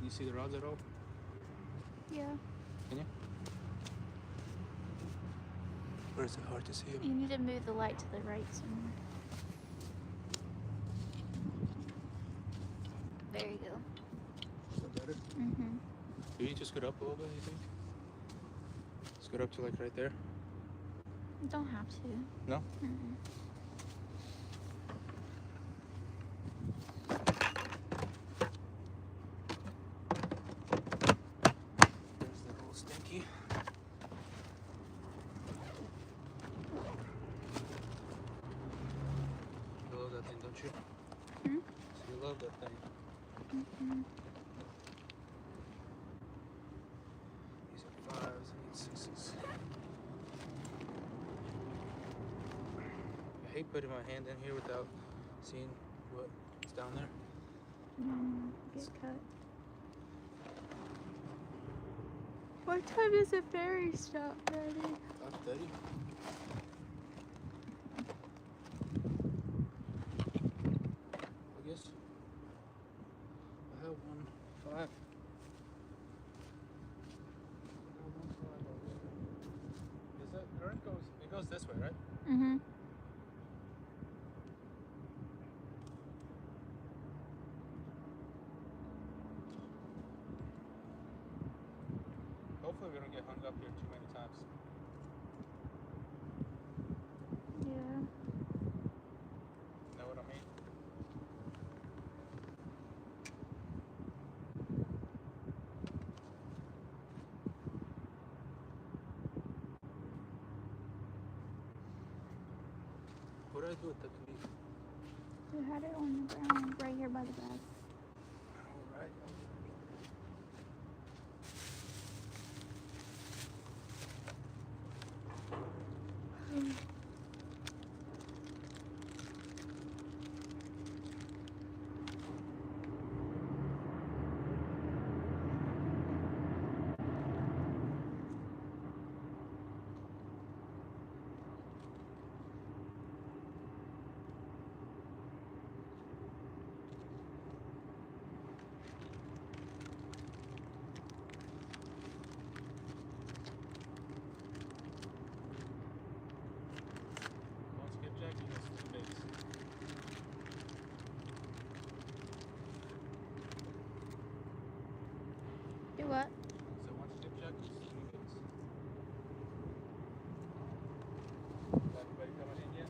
You see the rods at all? Yeah. Can you? Or is it hard to see them? You need to move the light to the right some. There you go. Is that better? Mm-hmm. Do you need to scoot up a little bit, you think? Scoot up to like right there? You don't have to. No? Mm-mm. There's the whole stinky. You love that thing, don't you? Hmm? So you love that thing. Mm-hmm. These are 5s, I need 6s. I hate putting my hand in here without seeing what's down there. Get cut. What time does the ferry stop, Daddy? 5:30. I guess I have 1:05. Is that current goes this way, right? Mm-hmm. Hopefully we don't get hung up here too many times. Yeah. Know what I mean? What did I do with the canoe? You had it on the ground, right here by the bag. Alright. Don't skip Jackie, that's the base. Do what? So one skipjack is 3 bits. Is everybody coming in yet?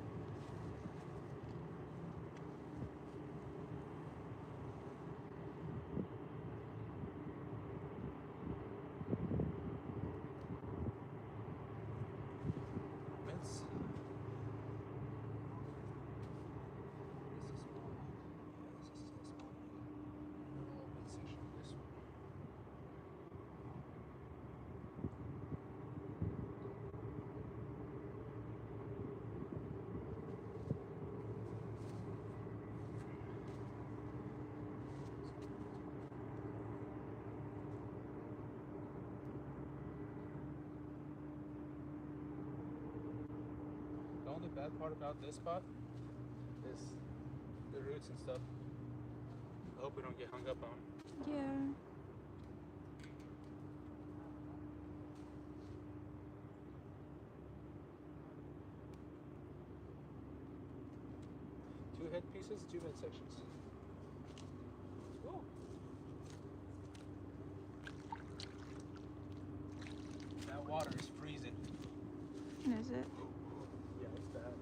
Mints. This is small. Yeah, this is still small. A little bit section of this one. The only bad part about this spot is the roots and stuff. I hope we don't get hung up on. Yeah. Two head pieces, two midsections. Ooh. That water is freezing. Is it? Yeah, it's bad.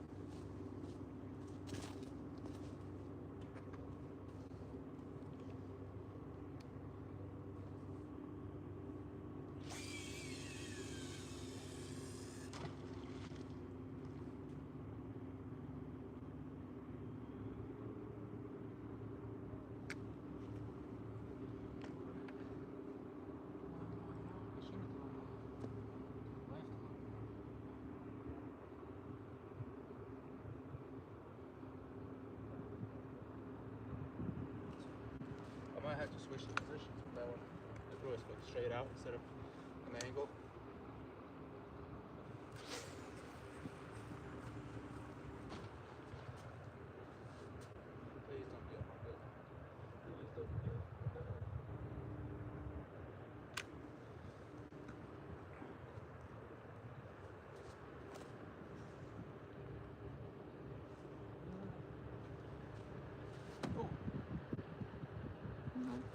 I might have to switch the positions with that one. If it was straight out instead of an angle.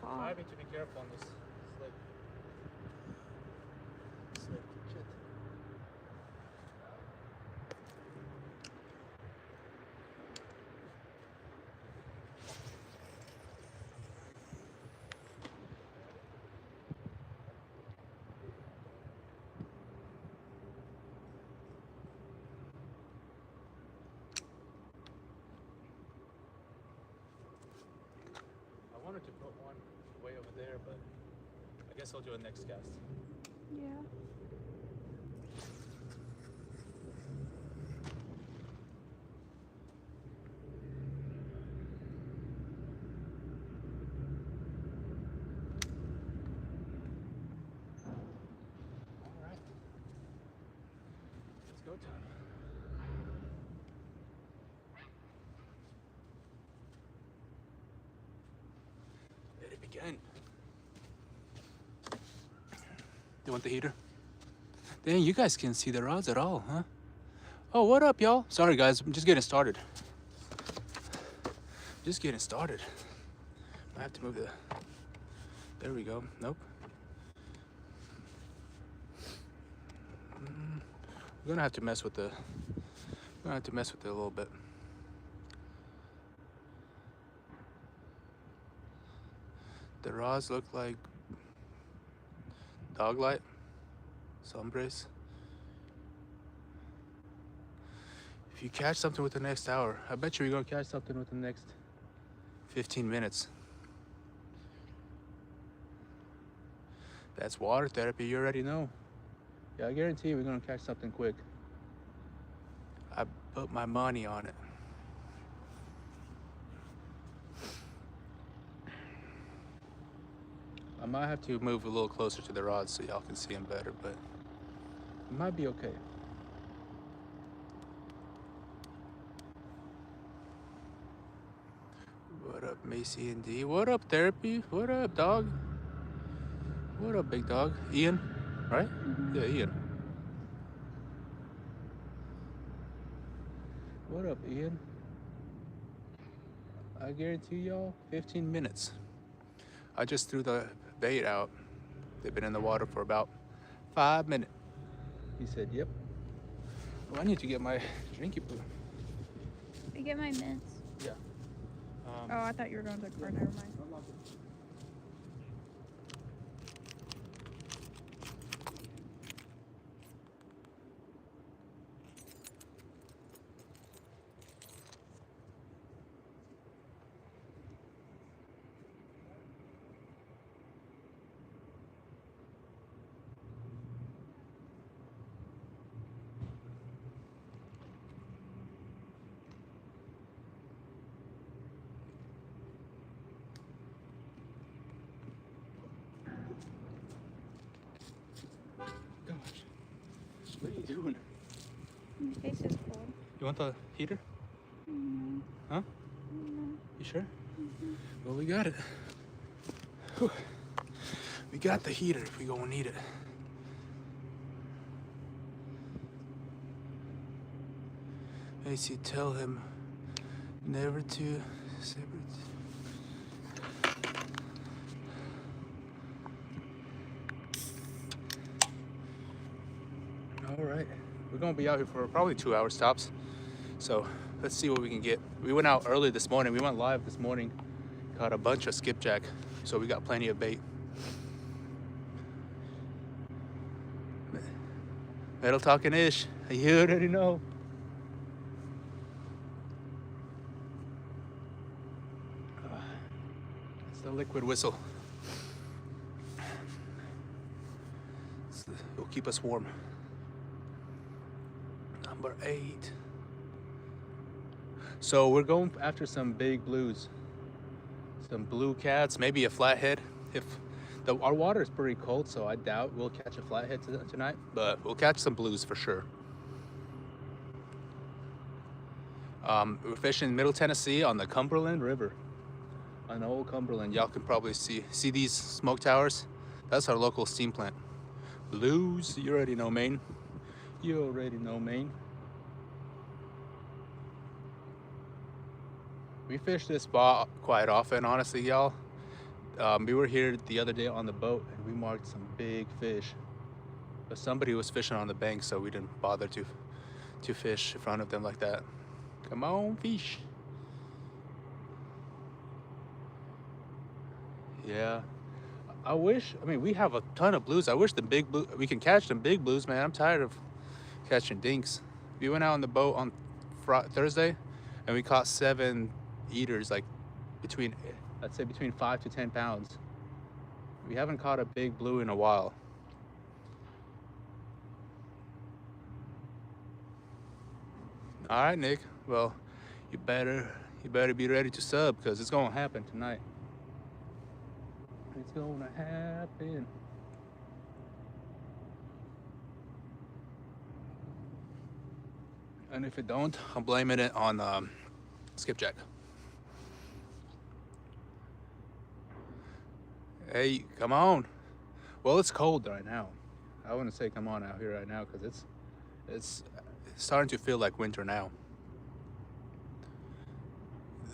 fall. I need to be careful on this slip. Slip. Shit. I wanted to put one way over there, but I guess I'll do it next cast. Yeah. All right. Let's go time. Let it begin. You want the heater? Dang, you guys can't see the rods at all, huh? Oh, what up, y'all? Sorry, guys. I'm just getting started. Just getting started. I have to move the... There we go. Nope. We're gonna have to mess with the... We're gonna have to mess with it a little bit. The rods look like dog light, sunbrace. If you catch something with the next hour, I bet you're gonna catch something with the next 15 minutes. That's water therapy, you already know. Yeah, I guarantee we're gonna catch something quick. I put my money on it. I might have to move a little closer to the rods so y'all can see them better, but it might be okay. What up, Macy and D? What up, Therapy? What up, dog? What up, big dog? Ian, right? Yeah, Ian. What up, Ian? I guarantee y'all 15 minutes. I just threw the bait out. They've been in the water for about 5 minutes. He said, yep. Oh, I need to get my drinky poo. You get my mints. Yeah. Oh, I thought you were going to the car. Never mind. Gosh, what are you doing? My face is cold. You want the heater? Mm-hmm. Huh? Mm-hmm. You sure? Well, we got it. Whew. We got the heater if we gonna need it. Macy, tell him never to separate. All right, we're gonna be out here for probably 2 hour stops. So let's see what we can get. We went out early this morning. We went live this morning, caught a bunch of skipjack. So we got plenty of bait. Metal talking ish, you already know. It's the liquid whistle. It'll keep us warm. Number 8. So we're going after some big blues. Some blue cats, maybe a flathead. Our water is pretty cold, so I doubt we'll catch a flathead tonight, but we'll catch some blues for sure. We're fishing in Middle Tennessee on the Cumberland River. On old Cumberland, y'all can probably see these smoke towers. That's our local steam plant. Blues, you already know Maine. You already know Maine. We fish this spot quite often, honestly, y'all. We were here the other day on the boat and we marked some big fish. But somebody was fishing on the bank, so we didn't bother to fish in front of them like that. Come on, fish. Yeah. I wish, I mean, we have a ton of blues. I wish the big blue, we can catch them big blues, man. I'm tired of catching dinks. We went out on the boat on Thursday and we caught 7 eaters, like between, I'd say between 5 to 10 pounds. We haven't caught a big blue in a while. All right, Nick. Well, you better be ready to sub because it's gonna happen tonight. It's gonna happen. And if it don't, I'm blaming it on Skipjack. Hey, come on. Well, it's cold right now. I wouldn't say come on out here right now because it's starting to feel like winter now.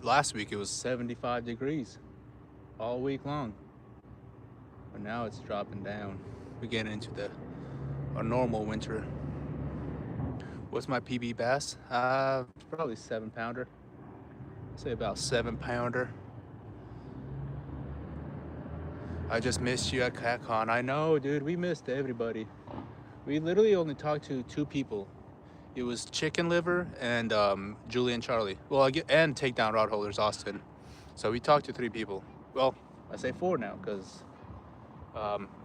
Last week it was 75 degrees all week long. But now it's dropping down. We're getting into our normal winter. What's my PB bass? Probably 7-pounder. Say about 7-pounder. I just missed you at CatCon. I know, dude. We missed everybody. We literally only talked to 2 people. It was Chicken Liver and Julie and Charlie. Well, and Takedown Rod Holders, Austin. So we talked to 3 people. Well, I say 4 now because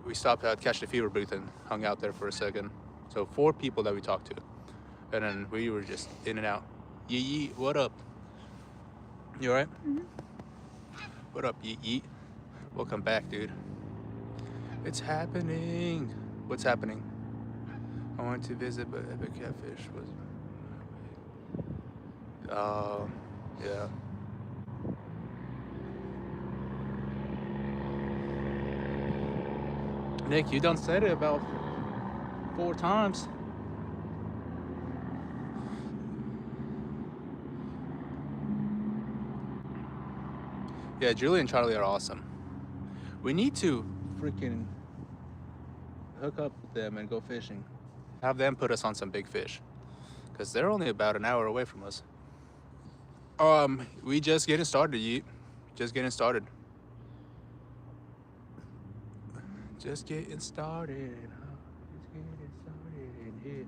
we stopped at Catch the Fever booth and hung out there for a second. So 4 people that we talked to. And then we were just in and out. Yee, what up? You all right? Mm-hmm. What up, Yee? Welcome back, dude. It's happening. What's happening? I went to visit, but Epic Catfish was... yeah. Nick, you done said it about 4 times. Yeah, Julie and Charlie are awesome. We need to freaking hook up with them and go fishing. Have them put us on some big fish. Because they're only about an hour away from us. We just getting started, Yeet. Just getting started. Just getting started. Just getting started in here.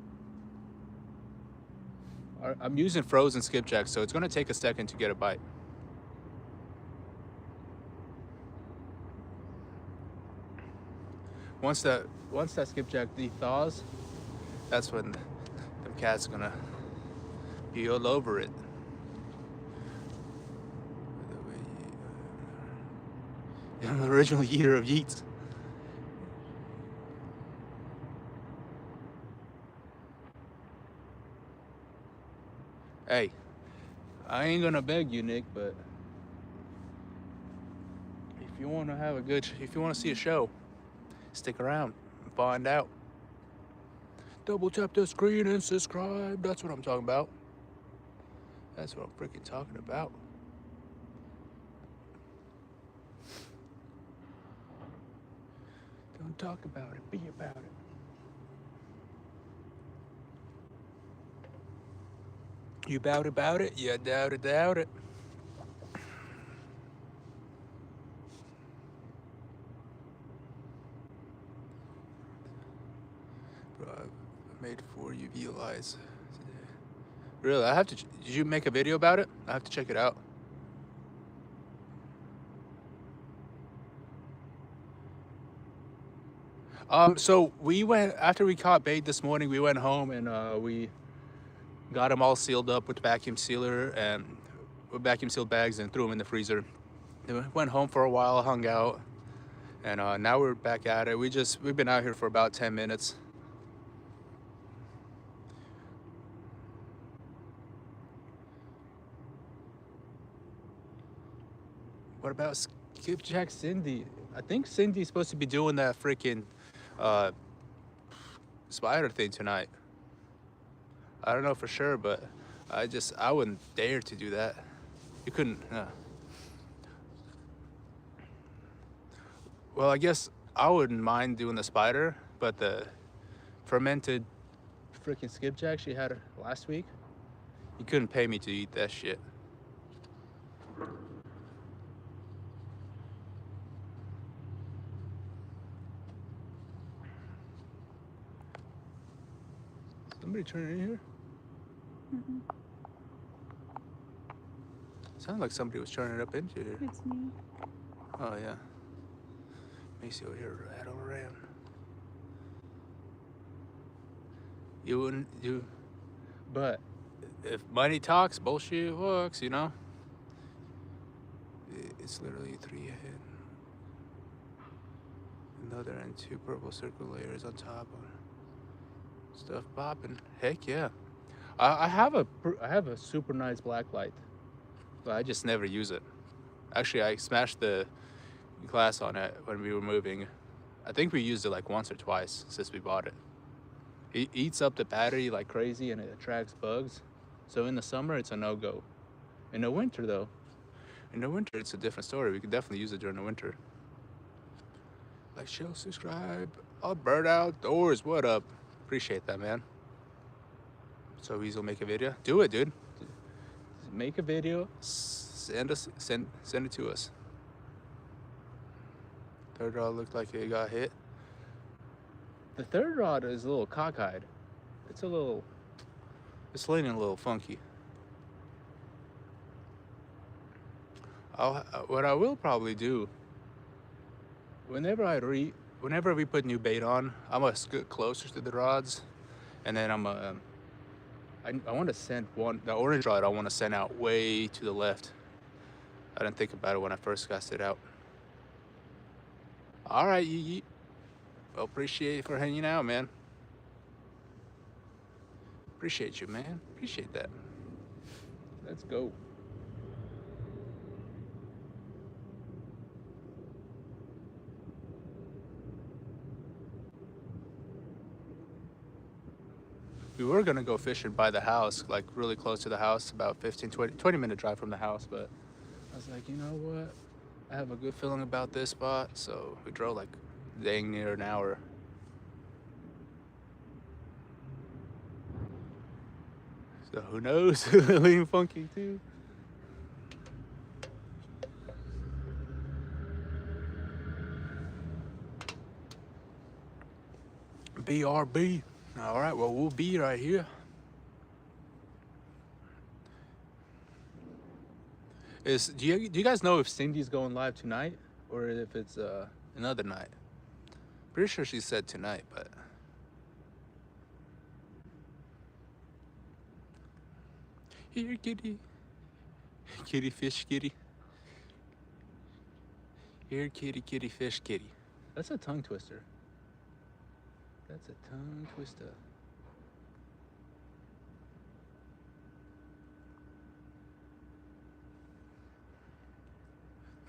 I'm using frozen skipjack, so it's gonna take a second to get a bite. Once that skipjack thaws, that's when the cat's gonna be all over it. I'm the original eater of yeets. Hey, I ain't gonna beg you, Nick, but if you wanna if you wanna see a show, stick around and find out. Double tap the screen and subscribe. That's what I'm talking about. That's what I'm freaking talking about. Don't talk about it, be about it. You about it? You doubt it. Bro, I made 4 UV lights today. Really? Did you make a video about it? I have to check it out. So we went, after we caught bait this morning, we went home and we got them all sealed up with vacuum sealer and with vacuum sealed bags and threw them in the freezer. Then we went home for a while, hung out, and now we're back at it. We've been out here for about 10 minutes. What about Skipjack Cindy? I think Cindy's supposed to be doing that freaking spider thing tonight. I don't know for sure, but I wouldn't dare to do that. You couldn't. Well, I guess I wouldn't mind doing the spider, but the fermented freaking skipjack she had last week, you couldn't pay me to eat that shit. Somebody turning in here? Mm-mm. Sounded like somebody was turning up into here. It's me. Oh yeah. Macy over here rattle around. You wouldn't you but if money talks, bullshit walks, you know? It's literally 3 ahead. Another and 2 purple circle layers on top of stuff popping. Heck yeah. I have a super nice black light, but I just never use it. Actually, I smashed the glass on it when we were moving. I think we used it like once or twice since we bought it. It eats up the battery like crazy and it attracts bugs. So in the summer, it's a no-go. In the winter, though, it's a different story. We could definitely use it during the winter. Like, share, subscribe. Oh, Bird Outdoors, what up? Appreciate that, man. So easy will make a video. Do it, dude. Make a video. Send it to us. Third rod looked like it got hit. The third rod is a little cockeyed. It's leaning a little funky. What I will probably do, whenever we put new bait on, I'm gonna scoot closer to the rods, and then I want to send the orange rod I want to send out way to the left. I didn't think about it when I first cast it out. All right, Yee. Well, appreciate you for hanging out, man. Appreciate you, man. Appreciate that. Let's go. We were gonna go fishing by the house, like really close to the house, about 20 minute drive from the house, but I was like, you know what? I have a good feeling about this spot, so we drove like dang near an hour. So who knows? Lean funky too. BRB. All right, well, we'll be right here. Do you guys know if Cindy's going live tonight or if it's another night? Pretty sure she said tonight, but here, kitty, kitty fish, kitty. Here, kitty, kitty fish, kitty. That's a tongue twister. That's a tongue twister.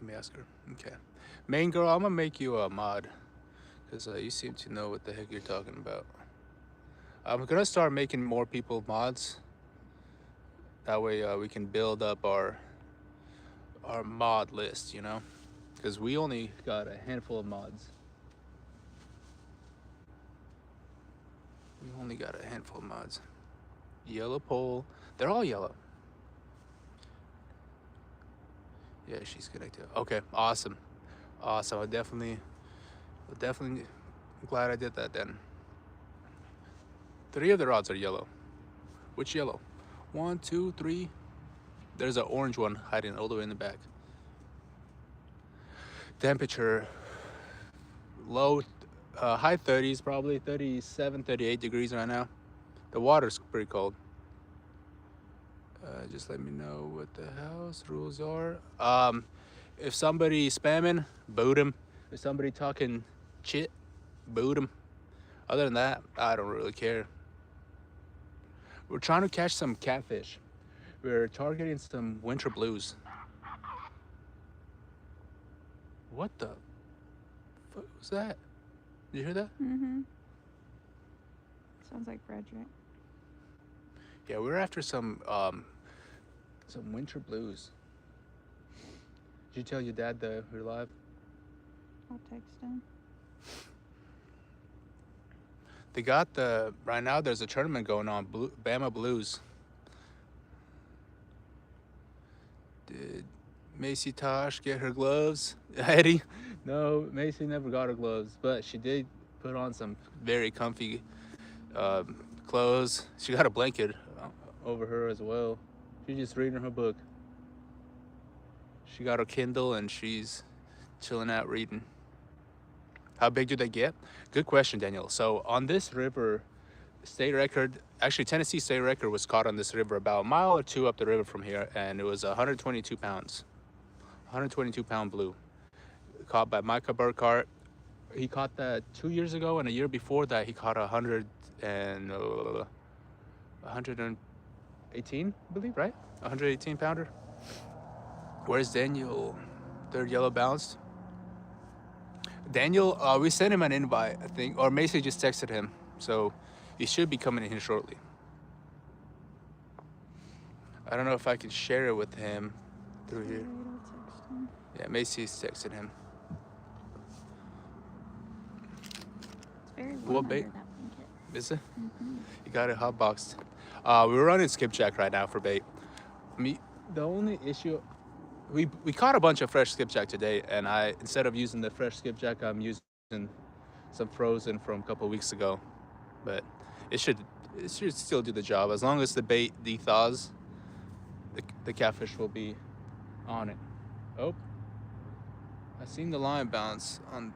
Let me ask her. Okay. Main girl, I'm gonna make you a mod because you seem to know what the heck you're talking about. I'm gonna start making more people mods. That way we can build up our mod list, you know? Because we only got a handful of mods. We only got a handful of mods. Yellow pole. They're all yellow. Yeah, she's connected. Okay, awesome. Awesome. I'm definitely glad I did that then. 3 of the rods are yellow. Which yellow? 1, 2, 3. There's an orange one hiding all the way in the back. Temperature low, high 30s, probably 37, 38 degrees right now. The water's pretty cold. Just let me know what the house rules are. If somebody spamming, boot him. If somebody talking shit, boot him. Other than that, I don't really care. We're trying to catch some catfish. We're targeting some winter blues. What the fuck was that? Did you hear that? Mm-hmm. Sounds like Frederick. Yeah, we're after some winter blues. Did you tell your dad that we're live? I'll text him. They got right now there's a tournament going on, Bama Blues. Did Macy Tosh get her gloves? Eddie? No, Macy never got her gloves, but she did put on some very comfy clothes. She got a blanket over her as well. She's just reading her book. She got her Kindle and she's chilling out reading. How big do they get? Good question, Daniel. So on this river, state record, actually Tennessee state record was caught on this river about a mile or two up the river from here, and it was 122 pounds. 122 pound blue. Caught by Micah Burkhart. He caught that 2 years ago, and a year before that he caught 118, I believe, right? 118 pounder. Where's Daniel? Third yellow bounced. Daniel, we sent him an invite, I think, or Macy just texted him, so he should be coming in here shortly. I don't know if I can share it with him through here. Text him. Yeah, Macy's texted him. It's very warm What under bait? that blanket. Is it? Mm-hmm. You got it hot boxed. We're running skipjack right now for bait. The only issue, we caught a bunch of fresh skipjack today, and instead of using the fresh skipjack, I'm using some frozen from a couple weeks ago. But it should still do the job as long as the bait de-thaws. The catfish will be on it. Oh, I seen the line bounce on.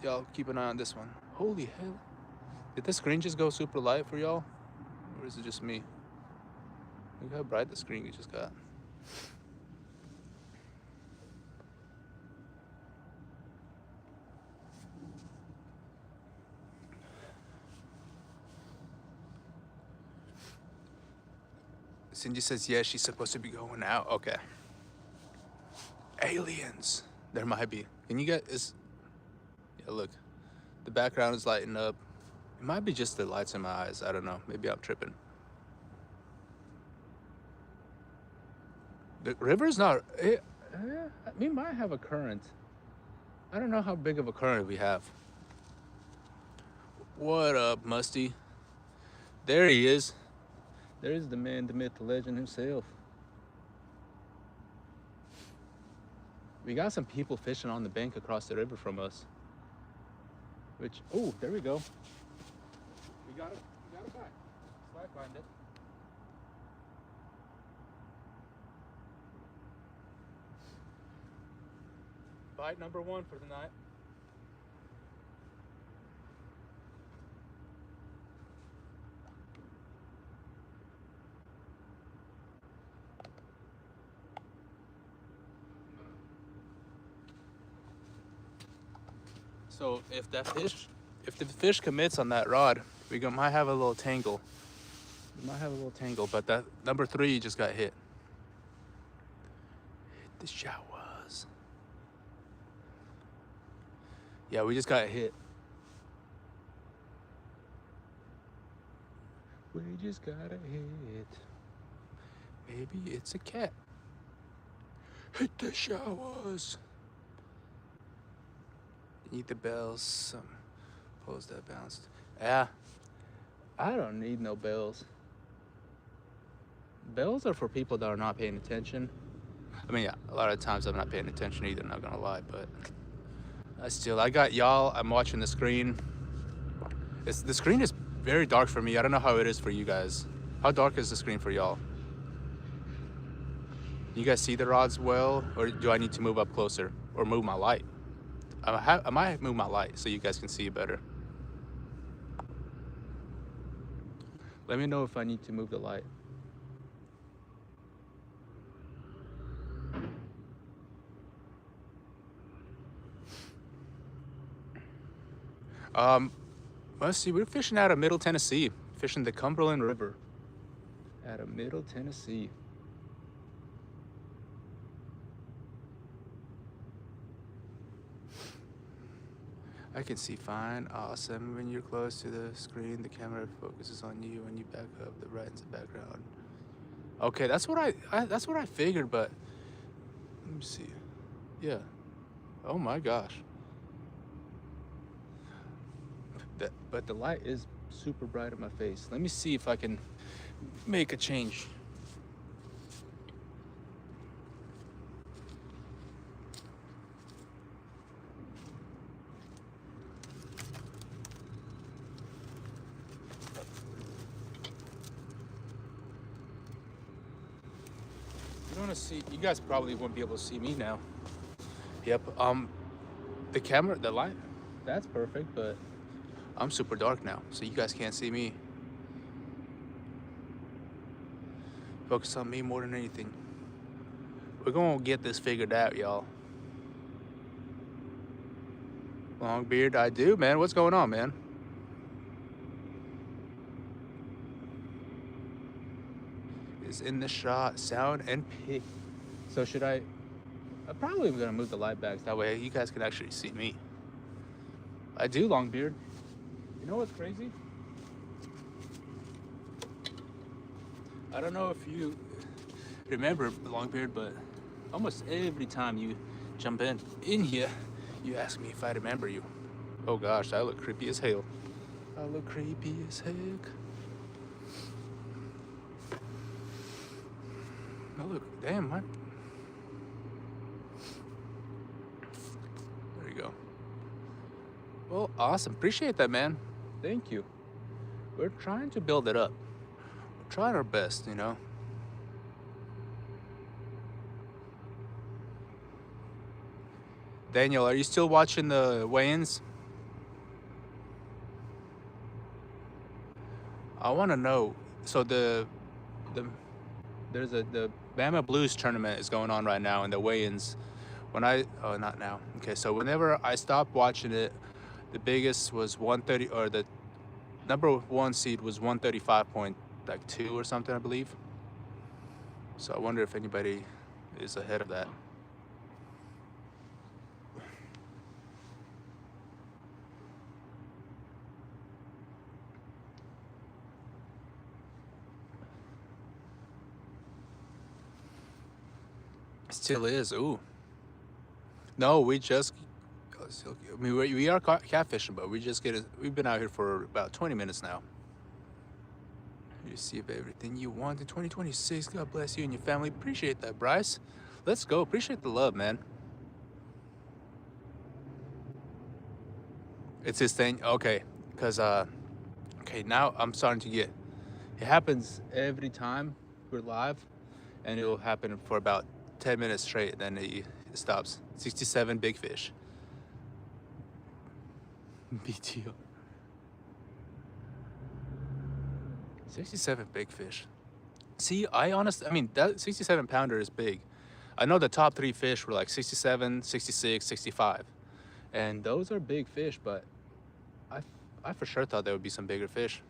Y'all keep an eye on this one. Holy hell! Did the screen just go super light for y'all, or is it just me? Look how bright the screen you just got. Cindy says, yeah, she's supposed to be going out. Okay. Aliens. There might be. Can you get this? Yeah, look. The background is lighting up. It might be just the lights in my eyes. I don't know. Maybe I'm tripping. The river's not... we might have a current. I don't know how big of a current we have. What up, Musty? There he is. There's the man, the myth, the legend himself. We got some people fishing on the bank across the river from us. Which, oh, there we go. We got a bite. Slide find it. Bite number one for the night. So if the fish commits on that rod, might have a little tangle. We might have a little tangle, but that number 3 just got hit. Hit the showers. Yeah, we just got hit. We just got a hit. Maybe it's a cat. Hit the showers. Eat the bells. Some pose that bounced. Yeah, I don't need no bells. Bells are for people that are not paying attention. I mean, yeah, a lot of times I'm not paying attention either, not gonna lie, but I got y'all. I'm watching the screen. The screen is very dark for me. I don't know how it is for you guys. How dark is the screen for y'all? You guys see the rods well, or do I need to move up closer or move my light? I might move my light so you guys can see better. Let me know if I need to move the light. Let's see, we're fishing out of Middle Tennessee, fishing the Cumberland River out of Middle Tennessee. I can see fine. Awesome. When you're close to the screen, the camera focuses on you. When you back up, the right's the background. Okay, that's what I figured, but let me see. Yeah. Oh my gosh. But the light is super bright on my face. Let me see if I can make a change. You want to see? You guys probably won't be able to see me now. Yep. The camera, the light, that's perfect, but I'm super dark now, so you guys can't see me. Focus on me more than anything. We're gonna get this figured out, y'all. Long beard, I do, man. What's going on, man? Is in the shot, sound and pic. So should I? I'm probably gonna move the light back that way you guys can actually see me. I do long beard. You know what's crazy? I don't know if you remember Longbeard, but almost every time you jump in here, you ask me if I remember you. Oh gosh, I look creepy as hell. I look creepy as heck. Oh look, damn, what? There you go. Well, awesome. Appreciate that, man. Thank you. We're trying to build it up. We're trying our best, you know. Daniel, are you still watching the weigh-ins? I want to know. So the Bama Blues tournament is going on right now, and the weigh-ins. Not now. Okay, so whenever I stopped watching it, the biggest was 130, or the number one seed was 135.2 or something, I believe. So I wonder if anybody is ahead of that. Still is. Ooh. No, we just. I mean, we are catfishing, but we've been out here for about 20 minutes now. You receive everything you want in 2026. God bless you and your family. Appreciate that, Bryce. Let's go. Appreciate the love, man. It's his thing. Okay, because okay, now I'm starting to get. It happens every time we're live, and it'll happen for about 10 minutes straight. Then it stops. 67 big fish. BTO. 67 big fish. See, I mean, that 67 pounder is big. I know the top 3 fish were like 67, 66, 65. And those are big fish, but I for sure thought there would be some bigger fish.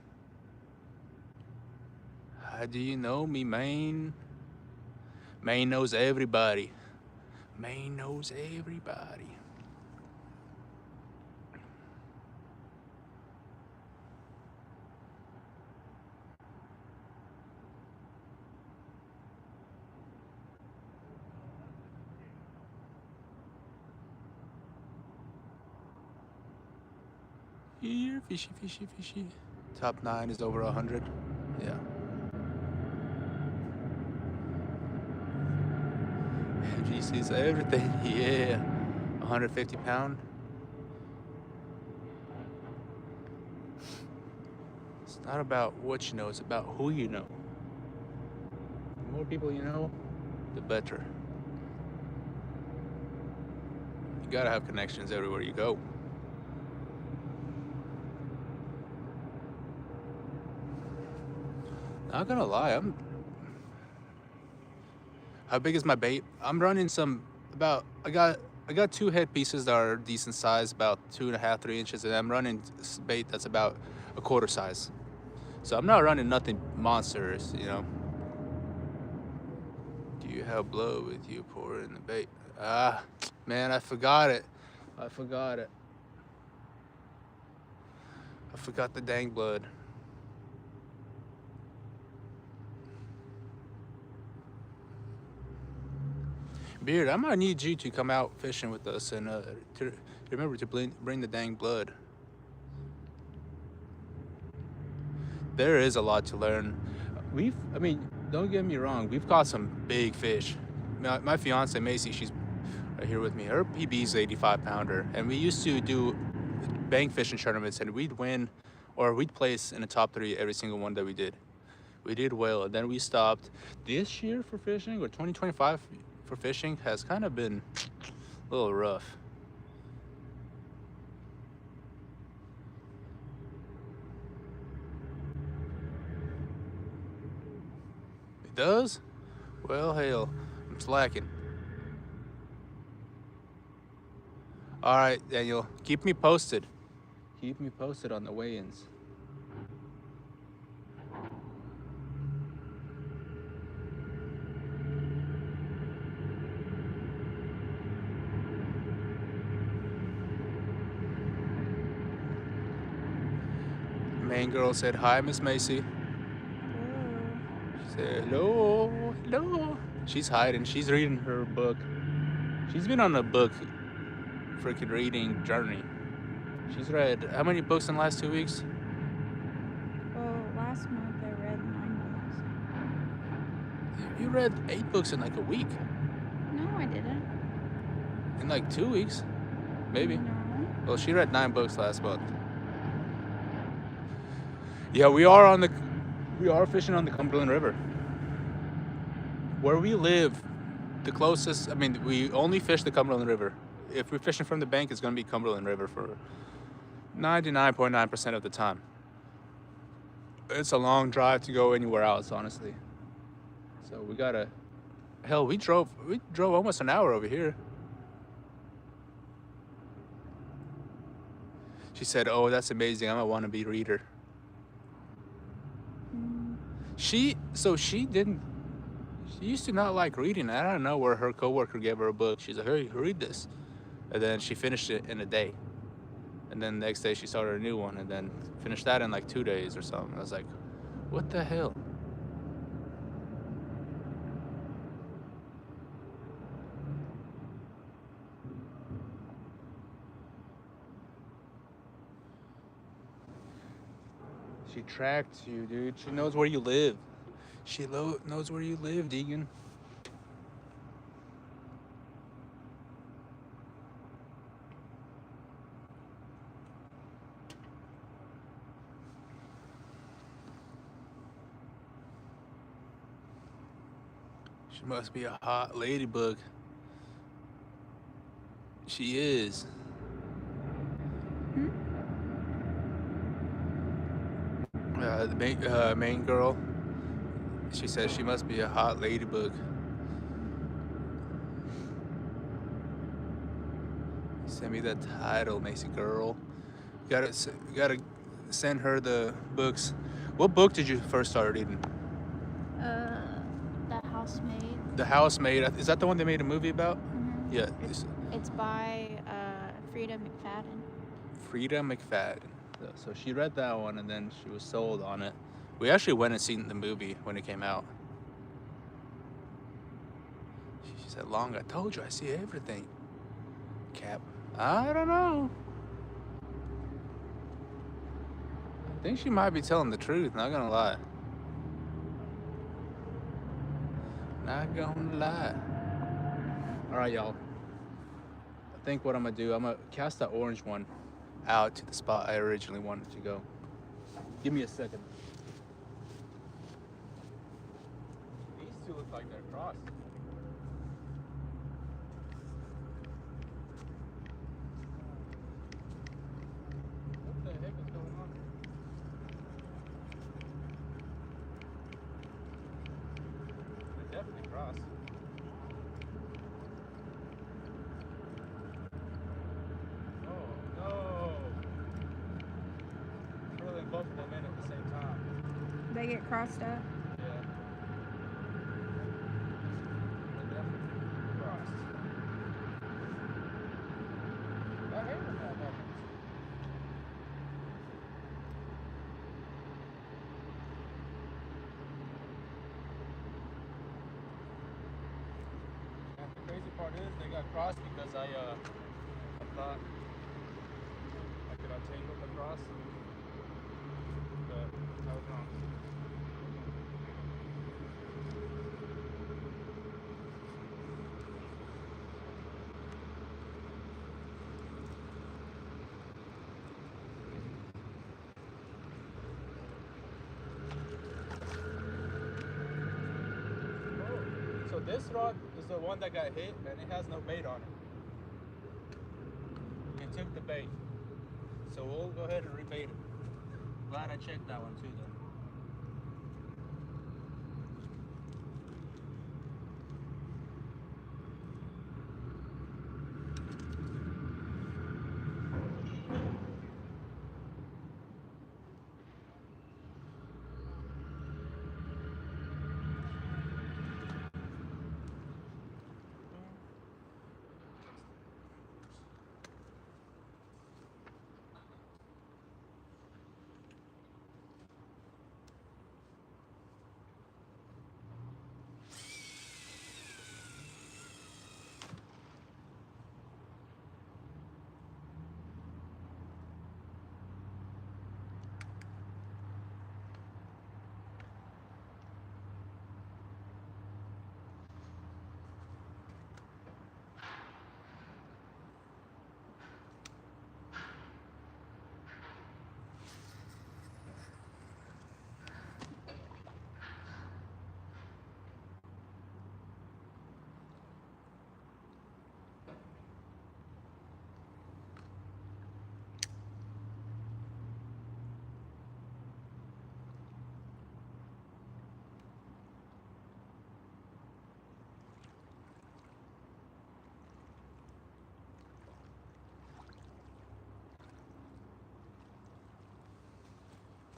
How do you know me, Maine? Maine knows everybody. Maine knows everybody. Here, fishy, fishy, fishy. Top 9 is over 100. Yeah. He sees everything. Yeah. 150 pound. It's not about what you know, it's about who you know. The more people you know, the better. You gotta have connections everywhere you go. Not gonna lie, how big is my bait? I'm running some I got 2 head pieces that are decent size, about 2.5, 3 inches, and I'm running bait that's about a quarter size. So I'm not running nothing monsters, you know. Do you have blood with you pour in the bait? Ah, man, I forgot it. I forgot the dang blood. Beard, I might need you to come out fishing with us and to remember to bring the dang blood. there is a lot to learn. I mean, don't get me wrong, we've caught some big fish. My fiance Macy, she's right here with me. Her PB's 85 pounder, and we used to do bank fishing tournaments, and we'd win, or we'd place in the top 3 every single one that we did. We did well, and then we stopped. This year for fishing, or 2025 for fishing, has kind of been a little rough. It does? Well, hell, I'm slacking. All right, Daniel, keep me posted. Keep me posted on the weigh-ins. Main girl said, "Hi, Miss Macy." She said, "Hello, hello." She's hiding. She's reading her book. She's been on a book freaking reading journey. She's read how many books in the last 2 weeks? Well, last month I read 9 books. You read 8 books in like a week. No, I didn't. In like 2 weeks, maybe. No. Well, she read 9 books last month. Yeah, we are fishing on the Cumberland River. Where we live, the closest, I mean, we only fish the Cumberland River. If we're fishing from the bank, it's gonna be Cumberland River for 99.9% of the time. It's a long drive to go anywhere else, honestly. So we gotta, hell, we drove almost an hour over here. She said, "Oh, that's amazing. I'm a wannabe reader." She used to not like reading. I don't know where her coworker gave her a book. She's like, "Hey, read this." And then she finished it in a day. And then the next day she started a new one and then finished that in like 2 days or something. I was like, what the hell? She tracked you, dude. She knows where you live. She knows where you live, Deegan. She must be a hot ladybug. She is. The main girl, she says she must be a hot ladybug. Send me that title, Macy girl. You gotta send her the books. What book did you first start reading? The Housemaid. The Housemaid. Is that the one they made a movie about? Mm-hmm. Yeah. It's by Frida McFadden. Frida McFadden. So she read that one and then she was sold on it. We actually went and seen the movie when it came out. She said, "Long, I told you I see everything." Cap. I don't know. I think she might be telling the truth, not gonna lie. Not gonna lie. Alright, y'all. I think what I'm gonna do, I'm gonna cast that orange one out to the spot I originally wanted to go. Give me a second. These two look like they're crossed. What the heck is going on? They're definitely crossed. Both of them in at the same time. They get crossed up. Yeah. They're definitely crossed. I hate when that happens. And the crazy part is they got crossed because I thought I could untangle the cross. But So this rod is the one that got hit, and it has no bait on it. It took the bait. So we'll go ahead and rebait it. Glad I checked that one too, though.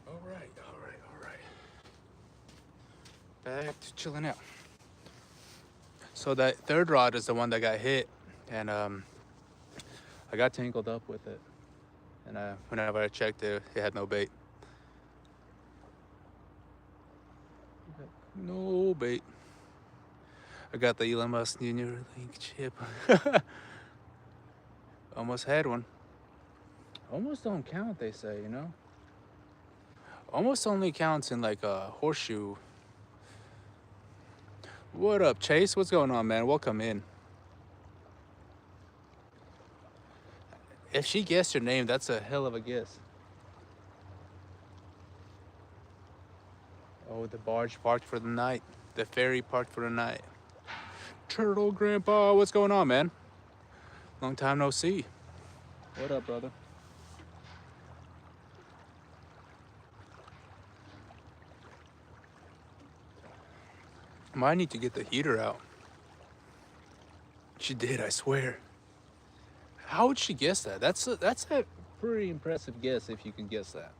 All right. Back to chilling out. So that third rod is the one that got hit, and I got tangled up with it. And whenever I checked it, it had no bait. No bait. I got the Elon Musk Jr. link chip. Almost had one. Almost don't count, they say, you know? Almost only counts in like a horseshoe. What up, Chase? What's going on, man? Welcome in. If she guessed your name, that's a hell of a guess. Oh, the barge parked for the night. The ferry parked for the night. Turtle Grandpa, what's going on, man? Long time no see. What up, brother? Might need to get the heater out. She did, I swear. How would she guess that? That's a pretty impressive guess if you can guess that.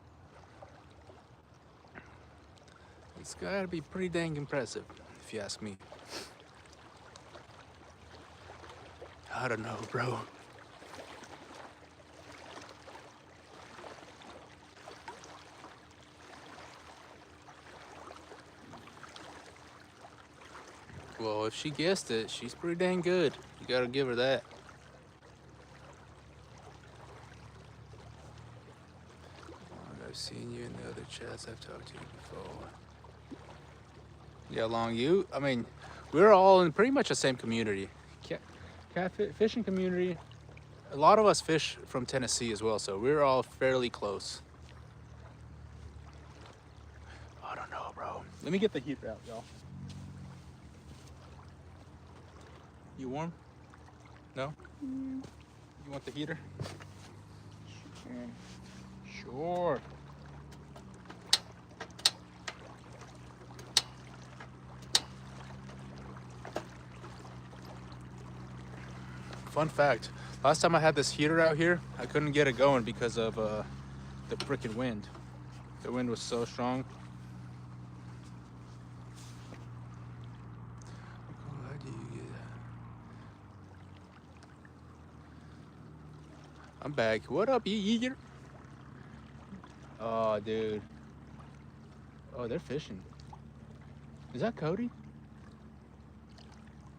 It's gotta be pretty dang impressive, if you ask me. I don't know, bro. Well, if she guessed it, she's pretty dang good. You gotta give her that. I've seen you in the other chats. I've talked to you before. Yeah, Long, I mean, we're all in pretty much the same community. Catfish fishing community. A lot of us fish from Tennessee as well, so we're all fairly close. I don't know, bro. Let me get the heater out, y'all. You warm? No? Mm, You want the heater? sure. Sure. Fun fact, last time I had this heater out here, I couldn't get it going because of the freaking wind. The wind was so strong. How do you get that? I'm back. What up, Yeager? Oh, dude. Oh, they're fishing. Is that Cody?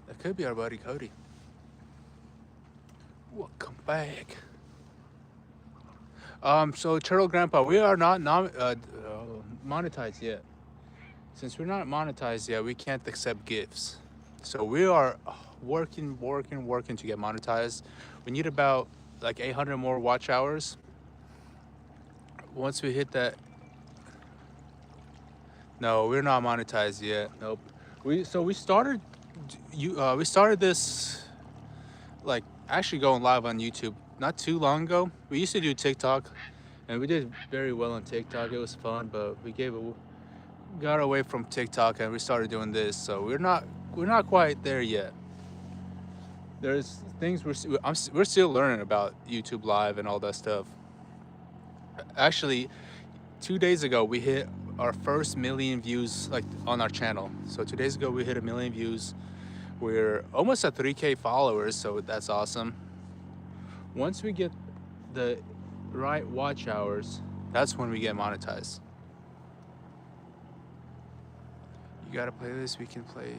That could be our buddy Cody. Welcome back. So Turtle Grandpa, we are not monetized yet. Since we're not monetized yet, we can't accept gifts. So we are working to get monetized. We need about like 800 more watch hours. Once we hit that, no, we're not monetized yet. Nope. We started we started this like actually going live on YouTube not too long ago. We used to do TikTok, and we did very well on TikTok. It was fun, but we got away from TikTok and we started doing this. So we're not quite there yet. There's things we're still learning about YouTube Live and all that stuff. Actually, 2 days ago we hit our first million views like on our channel. So 2 days ago we hit 1,000,000 views. We're almost at 3K followers, so that's awesome. Once we get the right watch hours, that's when we get monetized. You got a playlist we can play.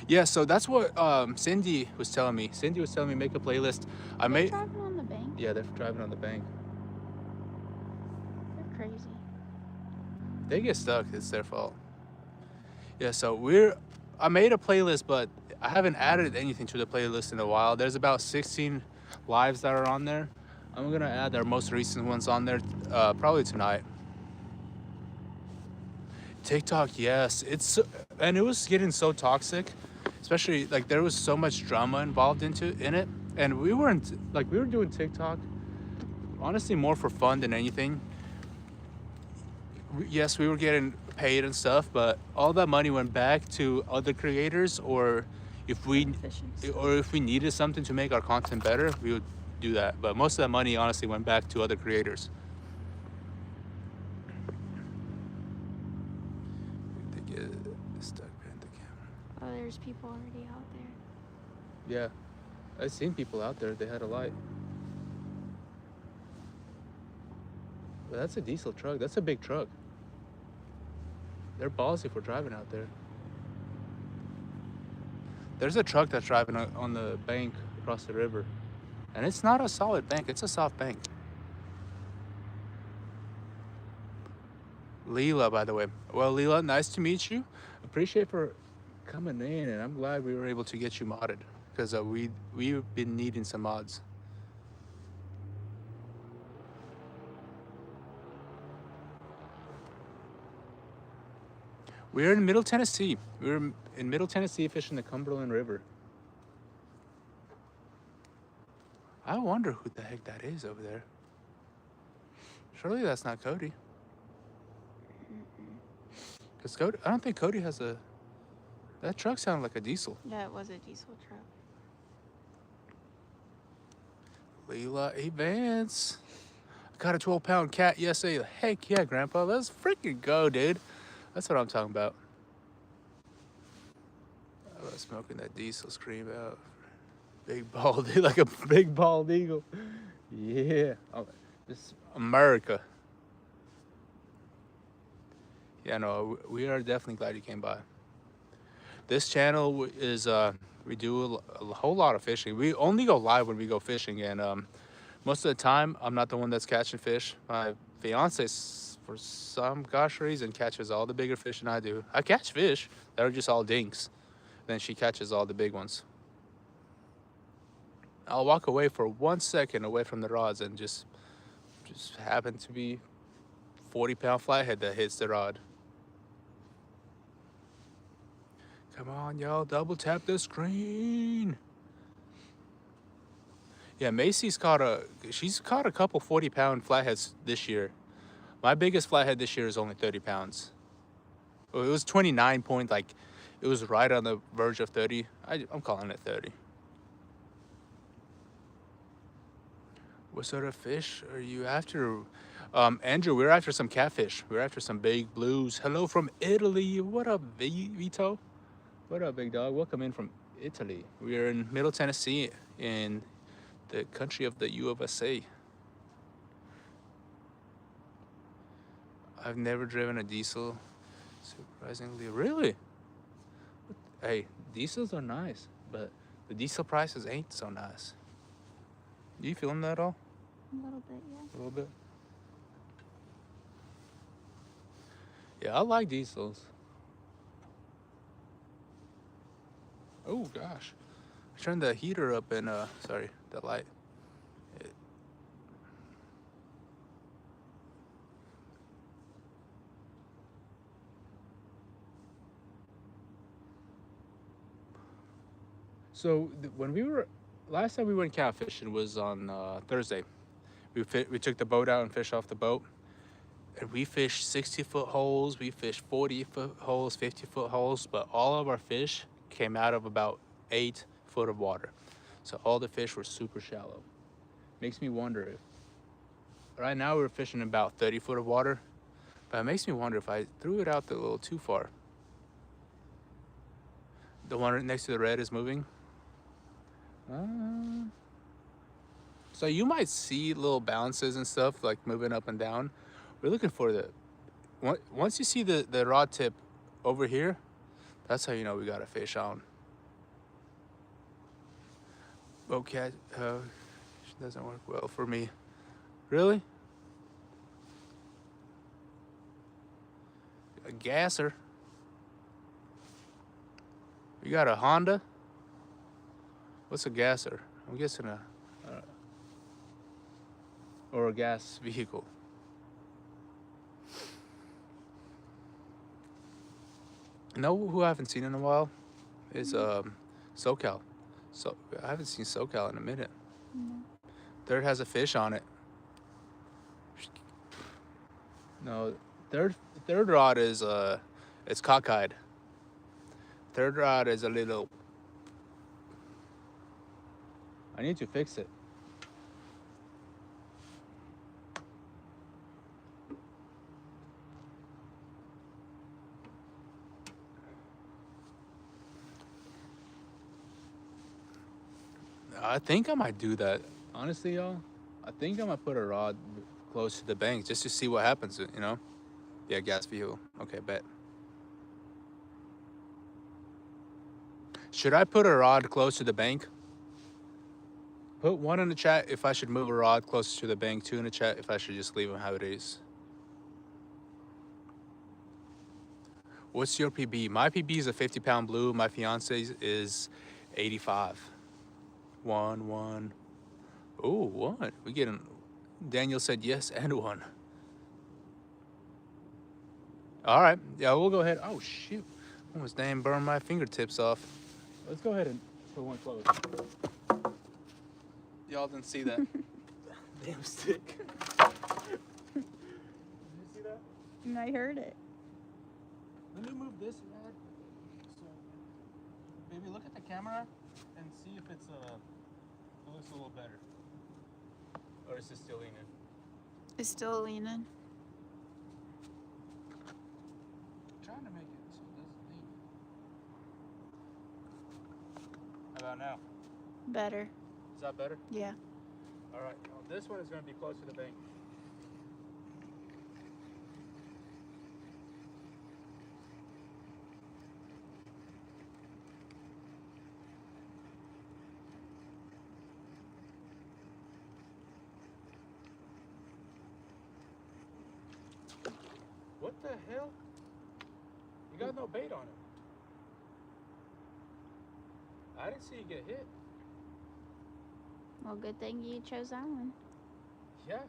Yeah, so that's what Cindy was telling me. Cindy was telling me make a playlist. They're driving on the bank. Yeah, they're driving on the bank. They're crazy. They get stuck, it's their fault. Yeah, so I made a playlist, but I haven't added anything to the playlist in a while. There's about 16 lives that are on there. I'm gonna add our most recent ones on there probably tonight. TikTok, yes, and it was getting so toxic, especially like there was so much drama involved in it, and we were doing TikTok honestly more for fun than anything. Yes, we were getting paid and stuff, but all that money went back to other creators, or if we needed something to make our content better, we would do that. But most of that money honestly went back to other creators. They get stuck behind the camera. Oh, there's people already out there. Yeah, I've seen people out there. They had a light. But that's a diesel truck. That's a big truck. They're ballsy for driving out there. There's a truck that's driving on the bank across the river. And it's not a solid bank, it's a soft bank. Leela, by the way. Well, Leela, nice to meet you. Appreciate for coming in, and I'm glad we were able to get you modded, because we've been needing some mods. We're in Middle Tennessee. We're in Middle Tennessee fishing the Cumberland River. I wonder who the heck that is over there. Surely that's not Cody. Because I don't think Cody has that truck sounded like a diesel. Yeah, it was a diesel truck. Leela Evans. I got a 12-pound cat yesterday. Heck yeah, Grandpa. Let's freaking go, dude. That's what I'm talking about. I love smoking that diesel scream out. Big bald, like a big bald eagle. Yeah. Oh, this America. Yeah, no, we are definitely glad you came by. This channel is, we do a whole lot of fishing. We only go live when we go fishing, and most of the time, I'm not the one that's catching fish. My fiance, for some gosh reason, catches all the bigger fish than I do. I catch fish that are just all dinks. Then she catches all the big ones. I'll walk away for 1 second away from the rods and just happen to be 40-pound flathead that hits the rod. Come on, y'all, double tap the screen. Yeah, Macy's she's caught a couple 40-pound flatheads this year. My biggest flathead this year is only 30 pounds. Well, it was 29 point, like, it was right on the verge of 30. I'm calling it 30. What sort of fish are you after? Andrew, we're after some catfish. We're after some big blues. Hello from Italy. What up, Vito? What up, big dog? Welcome in from Italy. We are in Middle Tennessee, in the country of the USA. I've never driven a diesel. Surprisingly, really? Hey, diesels are nice, but the diesel prices ain't so nice. You feeling that at all? A little bit, yeah. A little bit. Yeah, I like diesels. Oh gosh. I turned the heater up and sorry, the light. It- So when we were last time we went catfishing was on Thursday. We took the boat out and fished off the boat, and we fished 60-foot holes. We fished 40-foot holes, 50-foot holes, but all of our fish came out of about 8 foot of water. So all the fish were super shallow. Makes me wonder if right now we're fishing about 30 foot of water, but it makes me wonder if I threw it out there a little too far. The one right next to the red is moving. So you might see little bounces and stuff like moving up and down. We're looking for the once you see the rod tip over here, that's how you know we got a fish on. Okay, doesn't work well for me. Really? A gasser? You got a Honda? What's a gasser? I'm guessing or a gas vehicle. You know who I haven't seen in a while is SoCal. So I haven't seen SoCal in a minute. Third has a fish on it. No, third rod is it's cockeyed. Third rod is a little. I need to fix it. I think I might do that. Honestly, y'all, I think I might put a rod close to the bank just to see what happens. You know? Yeah, gas vehicle. Okay, bet. Should I put a rod close to the bank? Put one in the chat if I should move a rod closer to the bank. Two in the chat if I should just leave them how it is. What's your PB? My PB is a 50-pound blue. My fiance's is 85. One. Oh, one. We getting. Daniel said yes and one. All right. Yeah, we'll go ahead. Oh shoot! Almost damn burned my fingertips off. Let's go ahead and put one close. Y'all didn't see that. Damn stick. Did you see that? I heard it. Let me move this rod. So, baby, look at the camera and see if it looks a little better. Or is it still leaning? It's still leaning. I'm trying to make it so it doesn't lean. How about now? Better. Is that better? Yeah. All right. Now this one is going to be close to the bank. What the hell? You got no bait on it. I didn't see you get hit. Well, good thing you chose that one. Yeah.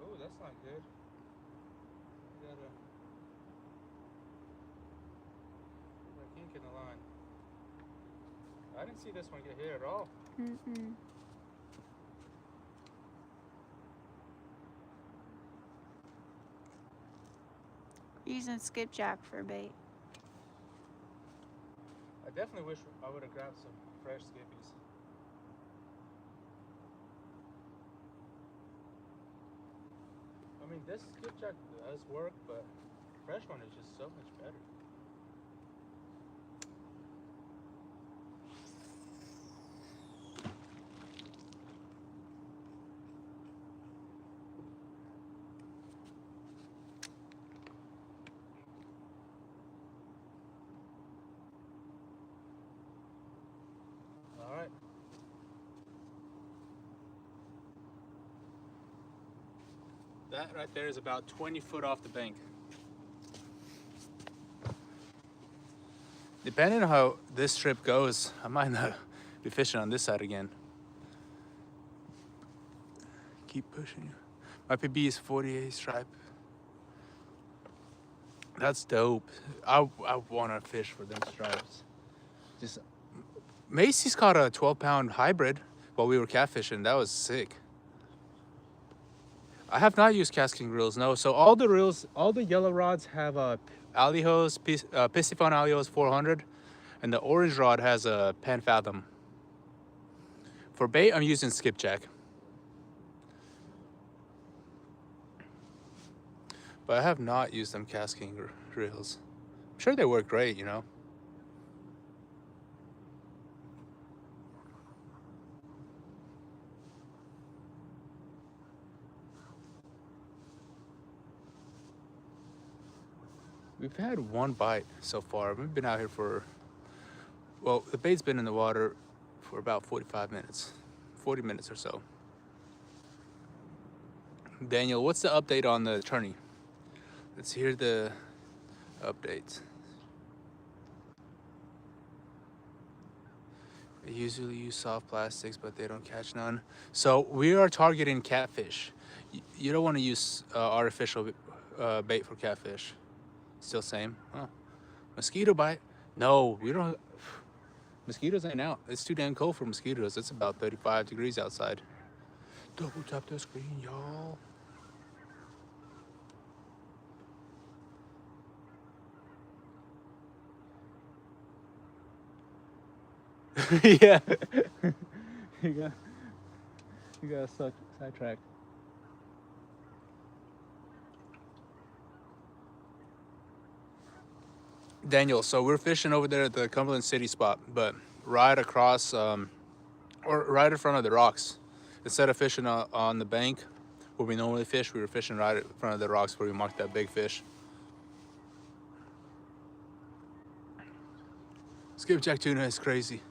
Oh, that's not good. You gotta put a kink in the line. I didn't see this one get hit at all. Mm-mm. Using skipjack for bait. I definitely wish I would have grabbed some fresh skippies. I mean, this skipjack does work, but fresh one is just so much better. All right. That right there is about 20 foot off the bank. Depending on how this trip goes, I might not be fishing on this side again. Keep pushing you. My PB is 48 stripe. That's dope. I want to fish for them stripes. Just Macy's caught a 12-pound hybrid while we were catfishing. That was sick. I have not used casting reels, no. So all the reels, all the yellow rods have Alihos, Piscifun Alihos 400, and the orange rod has a Pan Fathom. For bait, I'm using skipjack. But I have not used them casting reels. I'm sure they work great, you know. We've had one bite so far. We've been out here for, well, the bait's been in the water for about 45 minutes, 40 minutes or so. Daniel, what's the update on the tourney? Let's hear the updates. They usually use soft plastics, but they don't catch none. So we are targeting catfish. You don't want to use artificial bait for catfish. Still same? Huh. Mosquito bite? No, we don't. Mosquitoes ain't out. It's too damn cold for mosquitoes. It's about 35 degrees outside. Double tap the screen, y'all. Yeah. you got sidetracked. Daniel, so we're fishing over there at the Cumberland City spot, but right across, or right in front of the rocks. Instead of fishing on the bank where we normally fish, we were fishing right in front of the rocks where we marked that big fish. Skipjack tuna is crazy.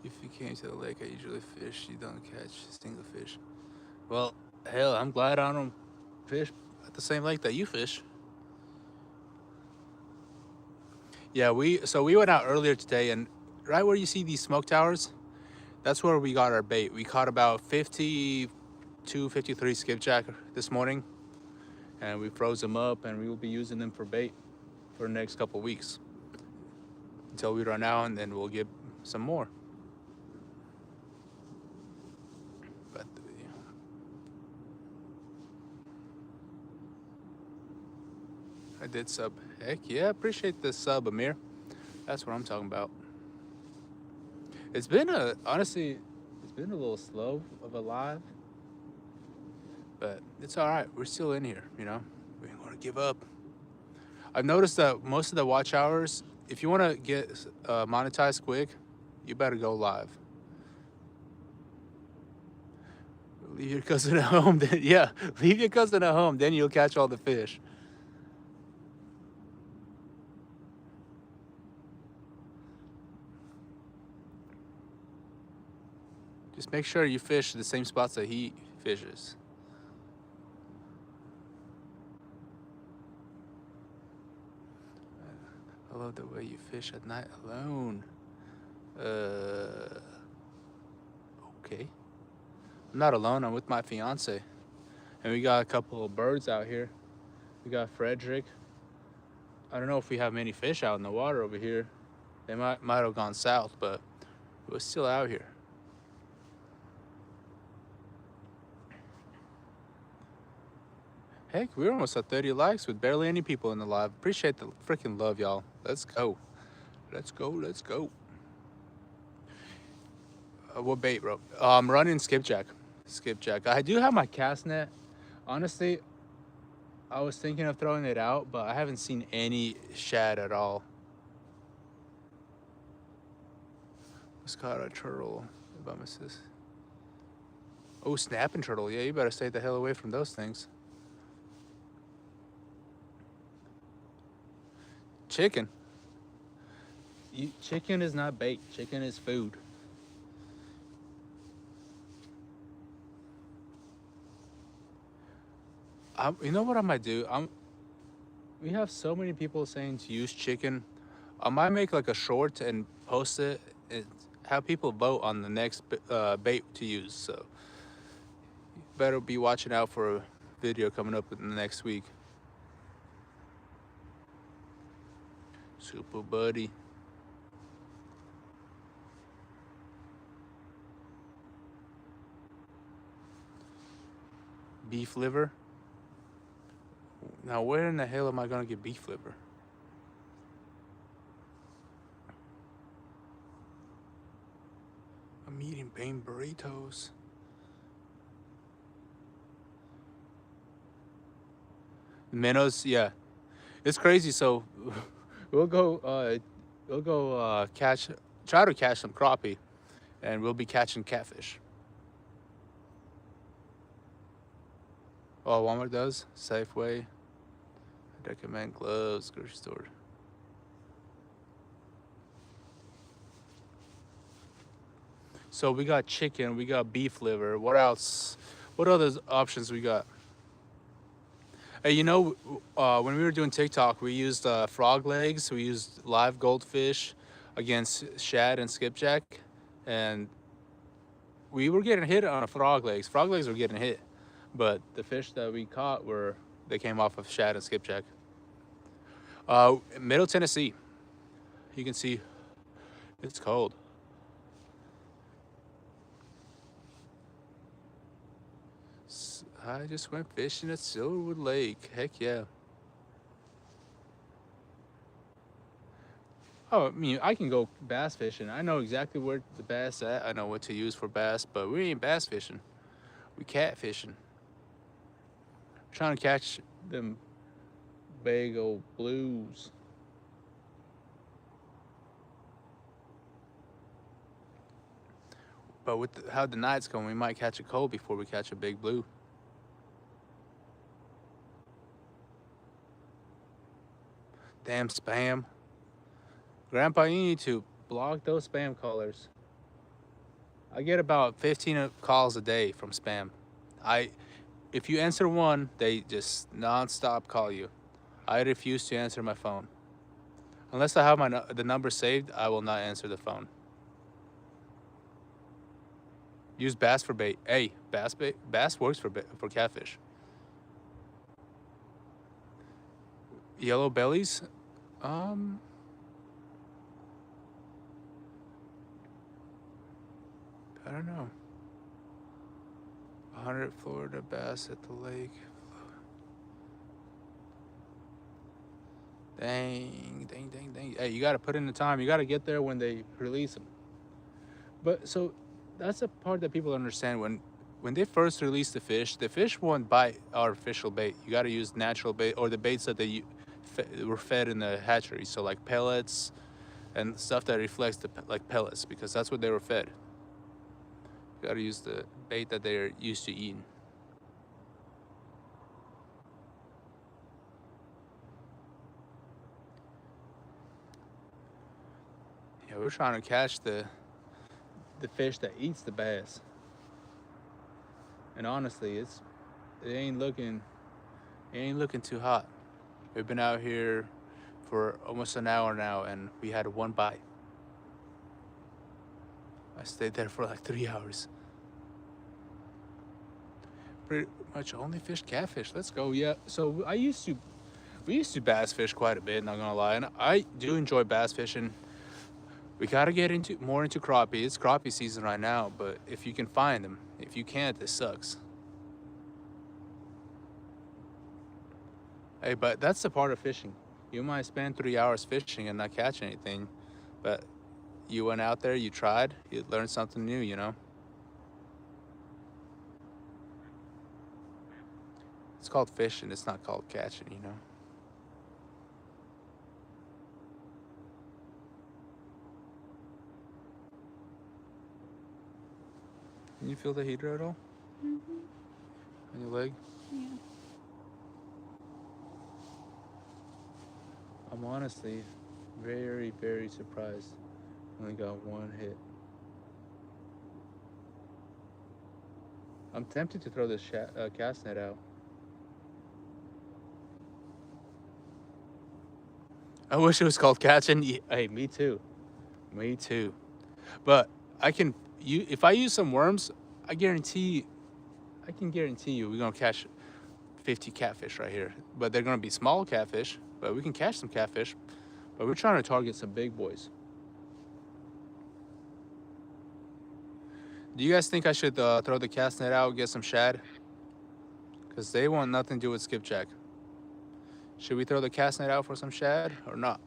If you came to the lake, I usually fish. You don't catch a single fish. Well, hell, I'm glad I don't fish at the same lake that you fish. Yeah, we went out earlier today, and right where you see these smoke towers, that's where we got our bait. We caught about 52, 53 skipjack this morning, and we froze them up, and we will be using them for bait for the next couple weeks until we run out, and then we'll get some more. But yeah. I did sub. Heck yeah, appreciate the sub, Amir. That's what I'm talking about. It's been honestly, it's been a little slow of a live, but it's all right. We're still in here, you know. We ain't gonna give up. I've noticed that most of the watch hours, if you want to get monetized quick, you better go live. Leave your cousin at home, then yeah, leave your cousin at home, then you'll catch all the fish. Just make sure you fish the same spots that he fishes. I love the way you fish at night alone. Okay. I'm not alone, I'm with my fiance. And we got a couple of birds out here. We got Frederick. I don't know if we have many fish out in the water over here. They might have gone south, but we're still out here. Heck, we're almost at 30 likes with barely any people in the live. Appreciate the freaking love, y'all. Let's go. Let's go, let's go. What bait, bro? I'm running skipjack. Skipjack. I do have my cast net. Honestly, I was thinking of throwing it out, but I haven't seen any shad at all. It's caught a turtle. Oh, snapping turtle. Yeah, you better stay the hell away from those things. Chicken. Chicken is not bait. Chicken is food. You know what I might do? We have so many people saying to use chicken. I might make like a short and post it and have people vote on the next bait to use. So you better be watching out for a video coming up in the next week. Super buddy. Beef liver. Now where in the hell am I gonna get beef liver? I'm eating bean burritos. Minnows, yeah. It's crazy. So we'll go try to catch some crappie, and we'll be catching catfish. Oh, Walmart does. Safeway. I recommend gloves. Grocery store. So we got chicken. We got beef liver. What else? What other options we got? Hey, when we were doing TikTok, we used frog legs. We used live goldfish against shad and skipjack, and we were getting hit on a frog legs. Frog legs were getting hit, but the fish that we caught they came off of shad and skipjack. Middle Tennessee, you can see it's cold. I just went fishing at Silverwood Lake. Heck yeah. Oh, I mean, I can go bass fishing. I know exactly where the bass at. I know what to use for bass, but we ain't bass fishing. We cat fishing. Trying to catch them big old blues. But with how the night's going, we might catch a cold before we catch a big blue. Damn spam. Grandpa, you need to block those spam callers. I get about 15 calls a day from spam. If you answer one, they just nonstop call you. I refuse to answer my phone. Unless I have the number saved, I will not answer the phone. Use bass for bait. Hey, bass works for catfish. Yellow bellies? I don't know. 100 Florida bass at the lake. Dang. Hey, you gotta put in the time. You gotta get there when they release them. But so that's the part that people understand. When they first release the fish won't bite artificial bait. You gotta use natural bait or the baits that they were fed in the hatchery. So like pellets and stuff that reflects like pellets, because that's what they were fed. You gotta use the bait that they're used to eating. Yeah, we're trying to catch the fish that eats the bass. And honestly, it ain't looking too hot. We've been out here for almost an hour now, and we had one bite. I stayed there for like 3 hours. Pretty much only fished catfish. Let's go. Yeah. So we used to bass fish quite a bit. Not gonna lie, and I do enjoy bass fishing. We gotta get more into crappie. It's crappie season right now, but if you can find them, if you can't, this sucks. Hey, but that's the part of fishing. You might spend 3 hours fishing and not catch anything, but you went out there, you tried, you learned something new, you know? It's called fishing, it's not called catching, you know? Can you feel the heater at all? Mm-hmm. On your leg? Yeah. I'm honestly very, very surprised. Only got one hit. I'm tempted to throw this cast net out. I wish it was called catching. Hey, me too. Me too. But if I use some worms, I can guarantee you we're gonna catch 50 catfish right here. But they're gonna be small catfish, but we can catch some catfish. But we're trying to target some big boys. Do you guys think I should throw the cast net out, get some shad? Because they want nothing to do with skipjack. Should we throw the cast net out for some shad or not?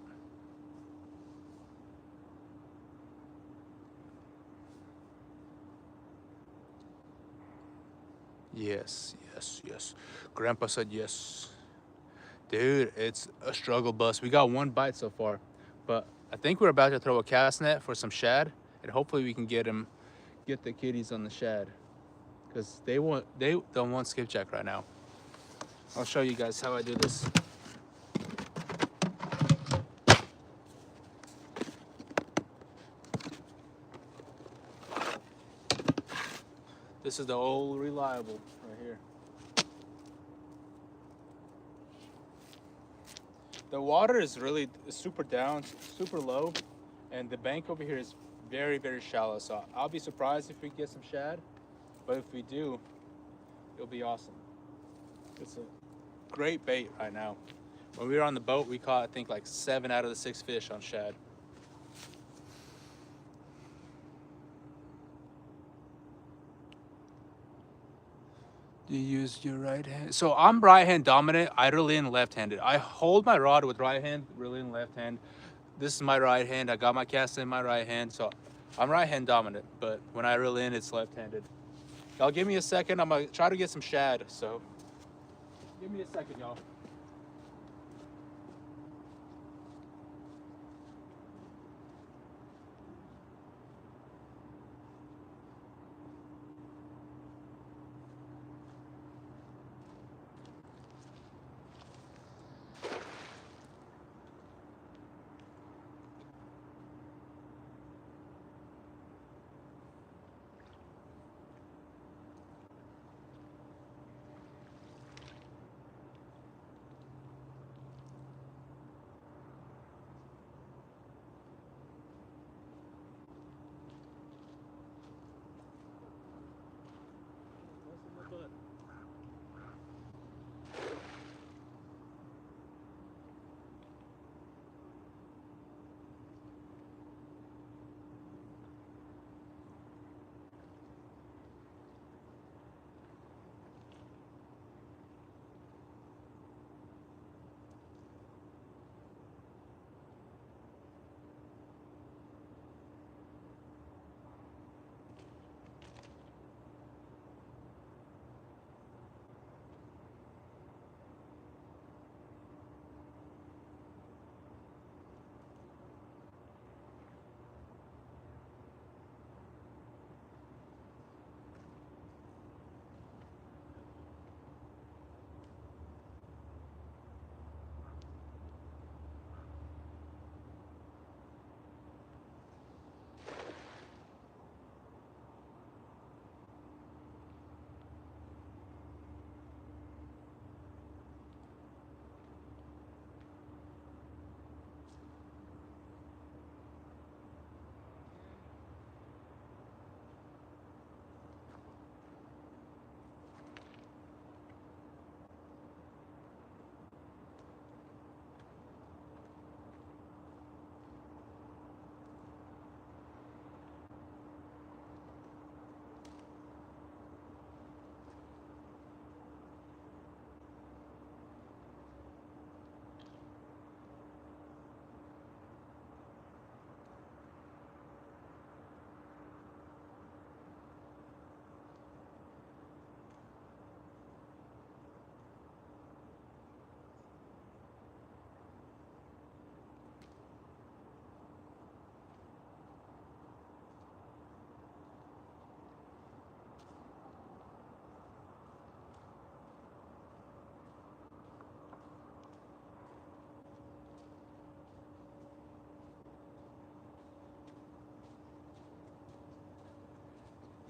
Yes, yes, yes. Grandpa said yes. Dude, it's a struggle bus. We got one bite so far, but I think we're about to throw a cast net for some shad, and hopefully we can get the kitties on the shad, because they don't want skipjack right now. I'll show you guys how I do this. This is the old reliable right here. The water is really super down, super low, and the bank over here is very, very shallow. So I'll be surprised if we get some shad, but if we do, it'll be awesome. It's a great bait right now. When we were on the boat, we caught, I think, like 7 out of the 6 fish on shad. Do you use your right hand? So I'm right hand dominant. I reel in left-handed. I hold my rod with right hand, reel in left hand. This is my right hand. I got my cast in my right hand, so I'm right hand dominant. But when I reel in, it's left-handed. Y'all give me a second. I'm gonna try to get some shad. So give me a second, y'all.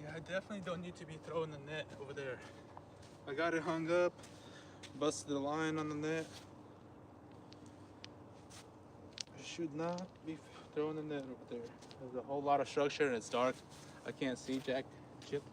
Yeah, I definitely don't need to be throwing the net over there. I got it hung up, busted the line on the net. should not be throwing the net over there. There's a whole lot of structure and it's dark. I can't see Jack, Chip.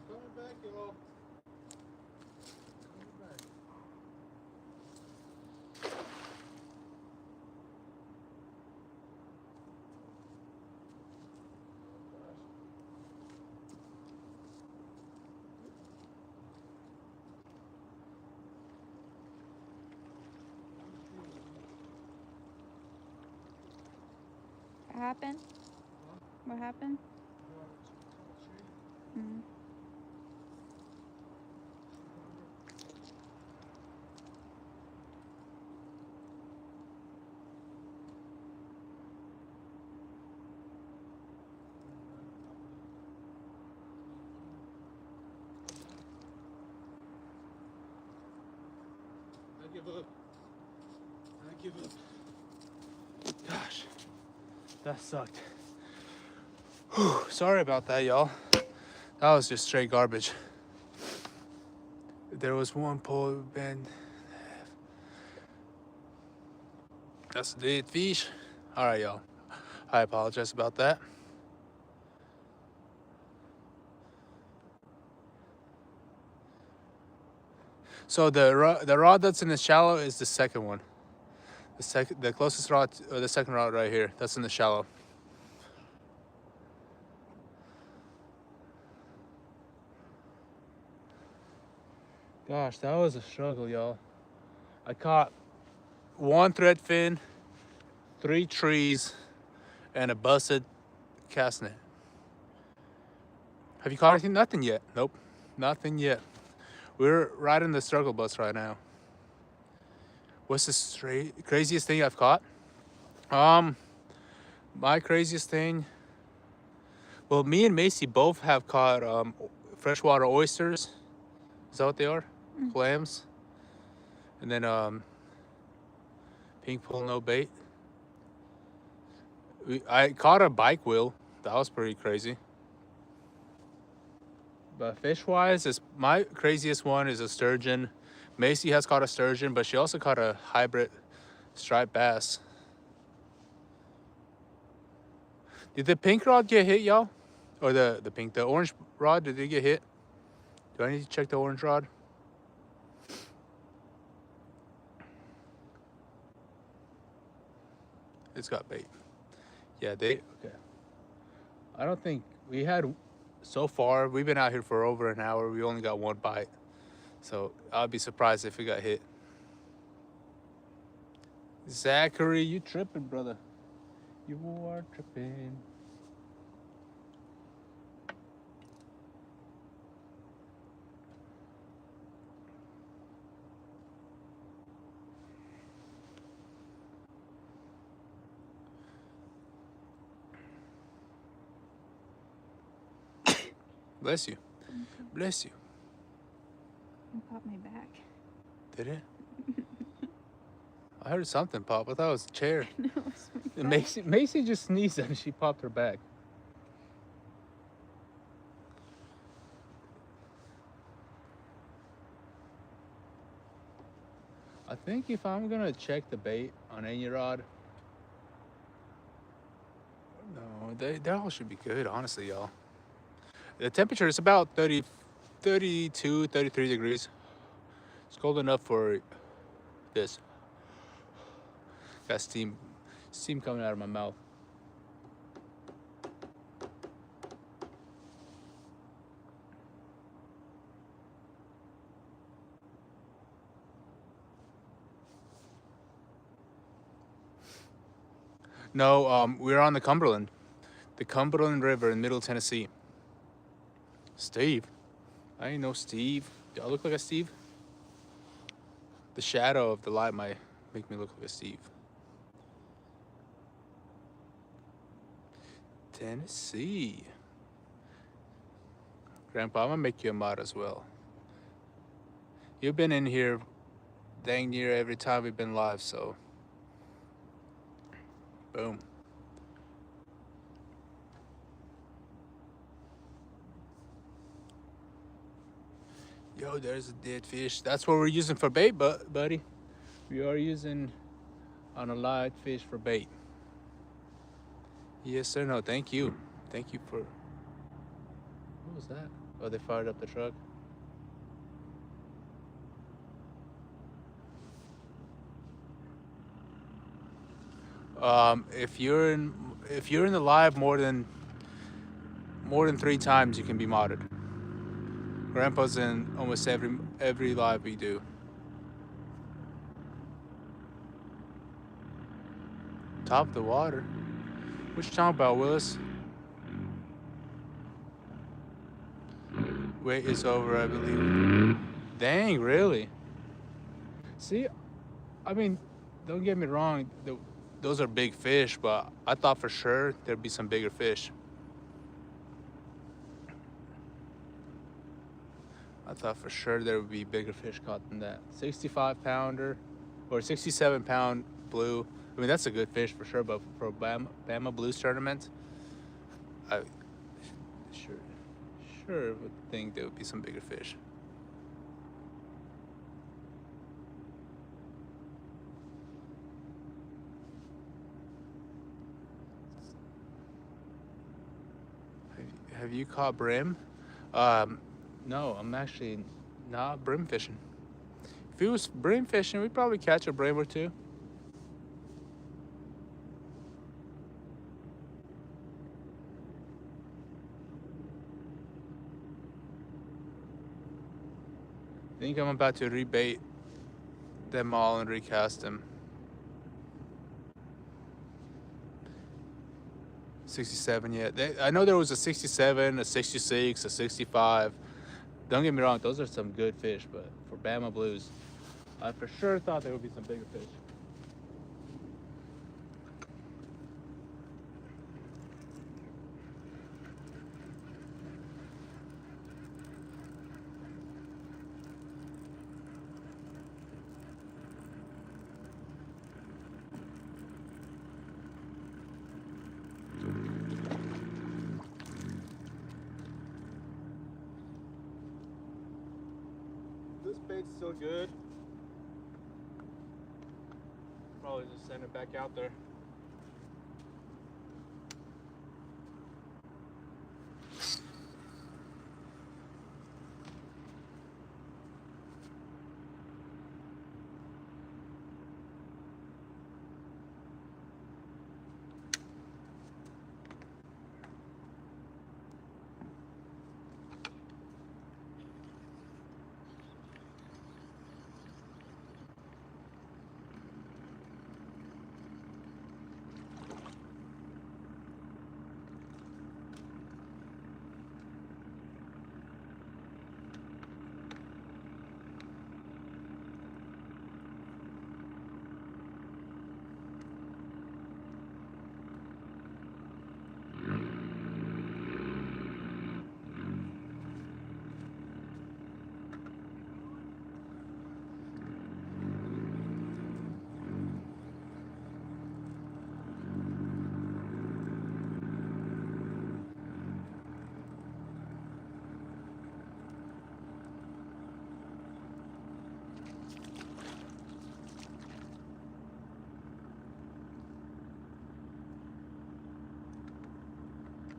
Coming back, y'all. Coming back. What happened? What happened? Mm. I give up. I give up. Gosh, that sucked. Whew, sorry about that, y'all. That was just straight garbage. There was one pole bend. That's a dead fish. All right, y'all. I apologize about that. So the rod that's in the shallow is the second one. The closest rod, or the second rod right here. That's in the shallow. Gosh, that was a struggle, y'all. I caught one threadfin, 3 trees, and a busted cast net. Have you caught anything? Nothing yet. Nope, nothing yet. We're riding the struggle bus right now. What's the craziest thing I've caught? My craziest thing. Well, me and Macy both have caught freshwater oysters. Is that what they are? Clams. And then pink pole, no bait. I caught a bike wheel. That was pretty crazy. But fish-wise, my craziest one is a sturgeon. Macy has caught a sturgeon, but she also caught a hybrid striped bass. Did the pink rod get hit, y'all? Or the orange rod, did it get hit? Do I need to check the orange rod? It's got bait. Yeah, okay. I don't think we had, so far, we've been out here for over an hour. We only got one bite. So I'll be surprised if it got hit. Zachary, you tripping, brother. You are tripping. Bless you. Bless you. It popped my back. Did it? I heard something pop. I thought it was a chair. No, it's my back. Macy just sneezed and she popped her back. I think if I'm gonna check the bait on any rod, no, they all should be good, honestly, y'all. The temperature is about 32, 33 degrees. It's cold enough for this. Got steam coming out of my mouth. No, we're on the Cumberland River in Middle Tennessee. Steve, I ain't no Steve. Do I look like a Steve? The shadow of the light might make me look like a Steve. Tennessee. Grandpa, I'm gonna make you a mod as well. You've been in here dang near every time we've been live, so boom. Yo, there's a dead fish. That's what we're using for bait, buddy. We are using on a live fish for bait. Yes, sir. No, thank you. Thank you for... What was that? Oh, they fired up the truck. If you're in the live more than 3 times, you can be modded. Grandpa's in almost every live we do. Top of the water. What you talking about, Willis? Wait is over, I believe. Dang, really? See, I mean, don't get me wrong. Those are big fish, but I thought for sure there'd be some bigger fish. I thought for sure there would be bigger fish caught than that. 65-pounder or 67-pound blue. I mean, that's a good fish for sure, but for Bama Blues tournament, I sure would think there would be some bigger fish. Have you caught brim? No, I'm actually not brim fishing. If it was bream fishing, we'd probably catch a bream or two. I think I'm about to rebait them all and recast them. 67, yeah. I know there was a 67, a 66, a 65. Don't get me wrong, those are some good fish, but for Bama Blues, I for sure thought there would be some bigger fish. This bait's still good. Probably just send it back out there.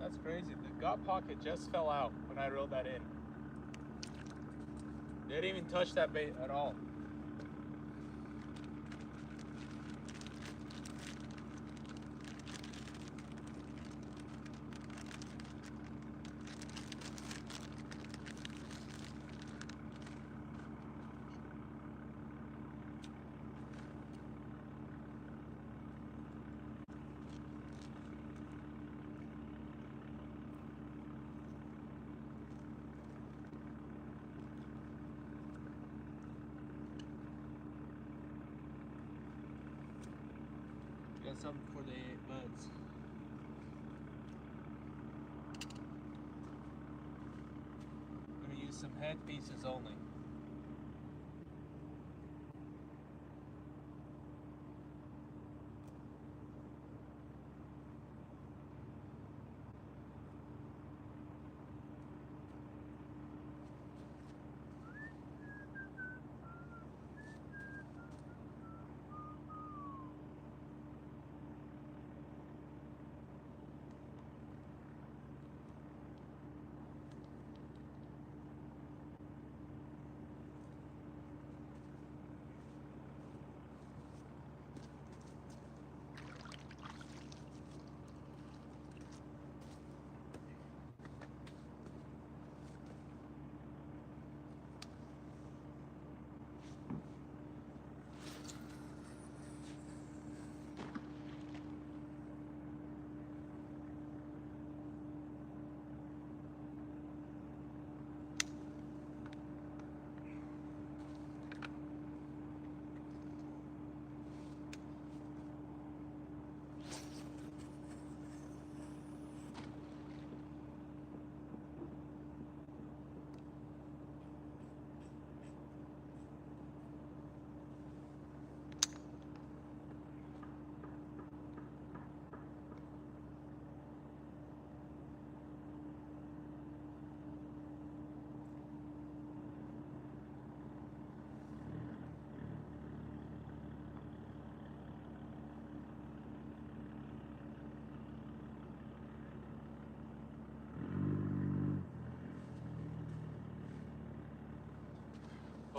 That's crazy. The gut pocket just fell out when I reeled that in. Didn't even touch that bait at all. Got something for the buds. I'm gonna use some head pieces only.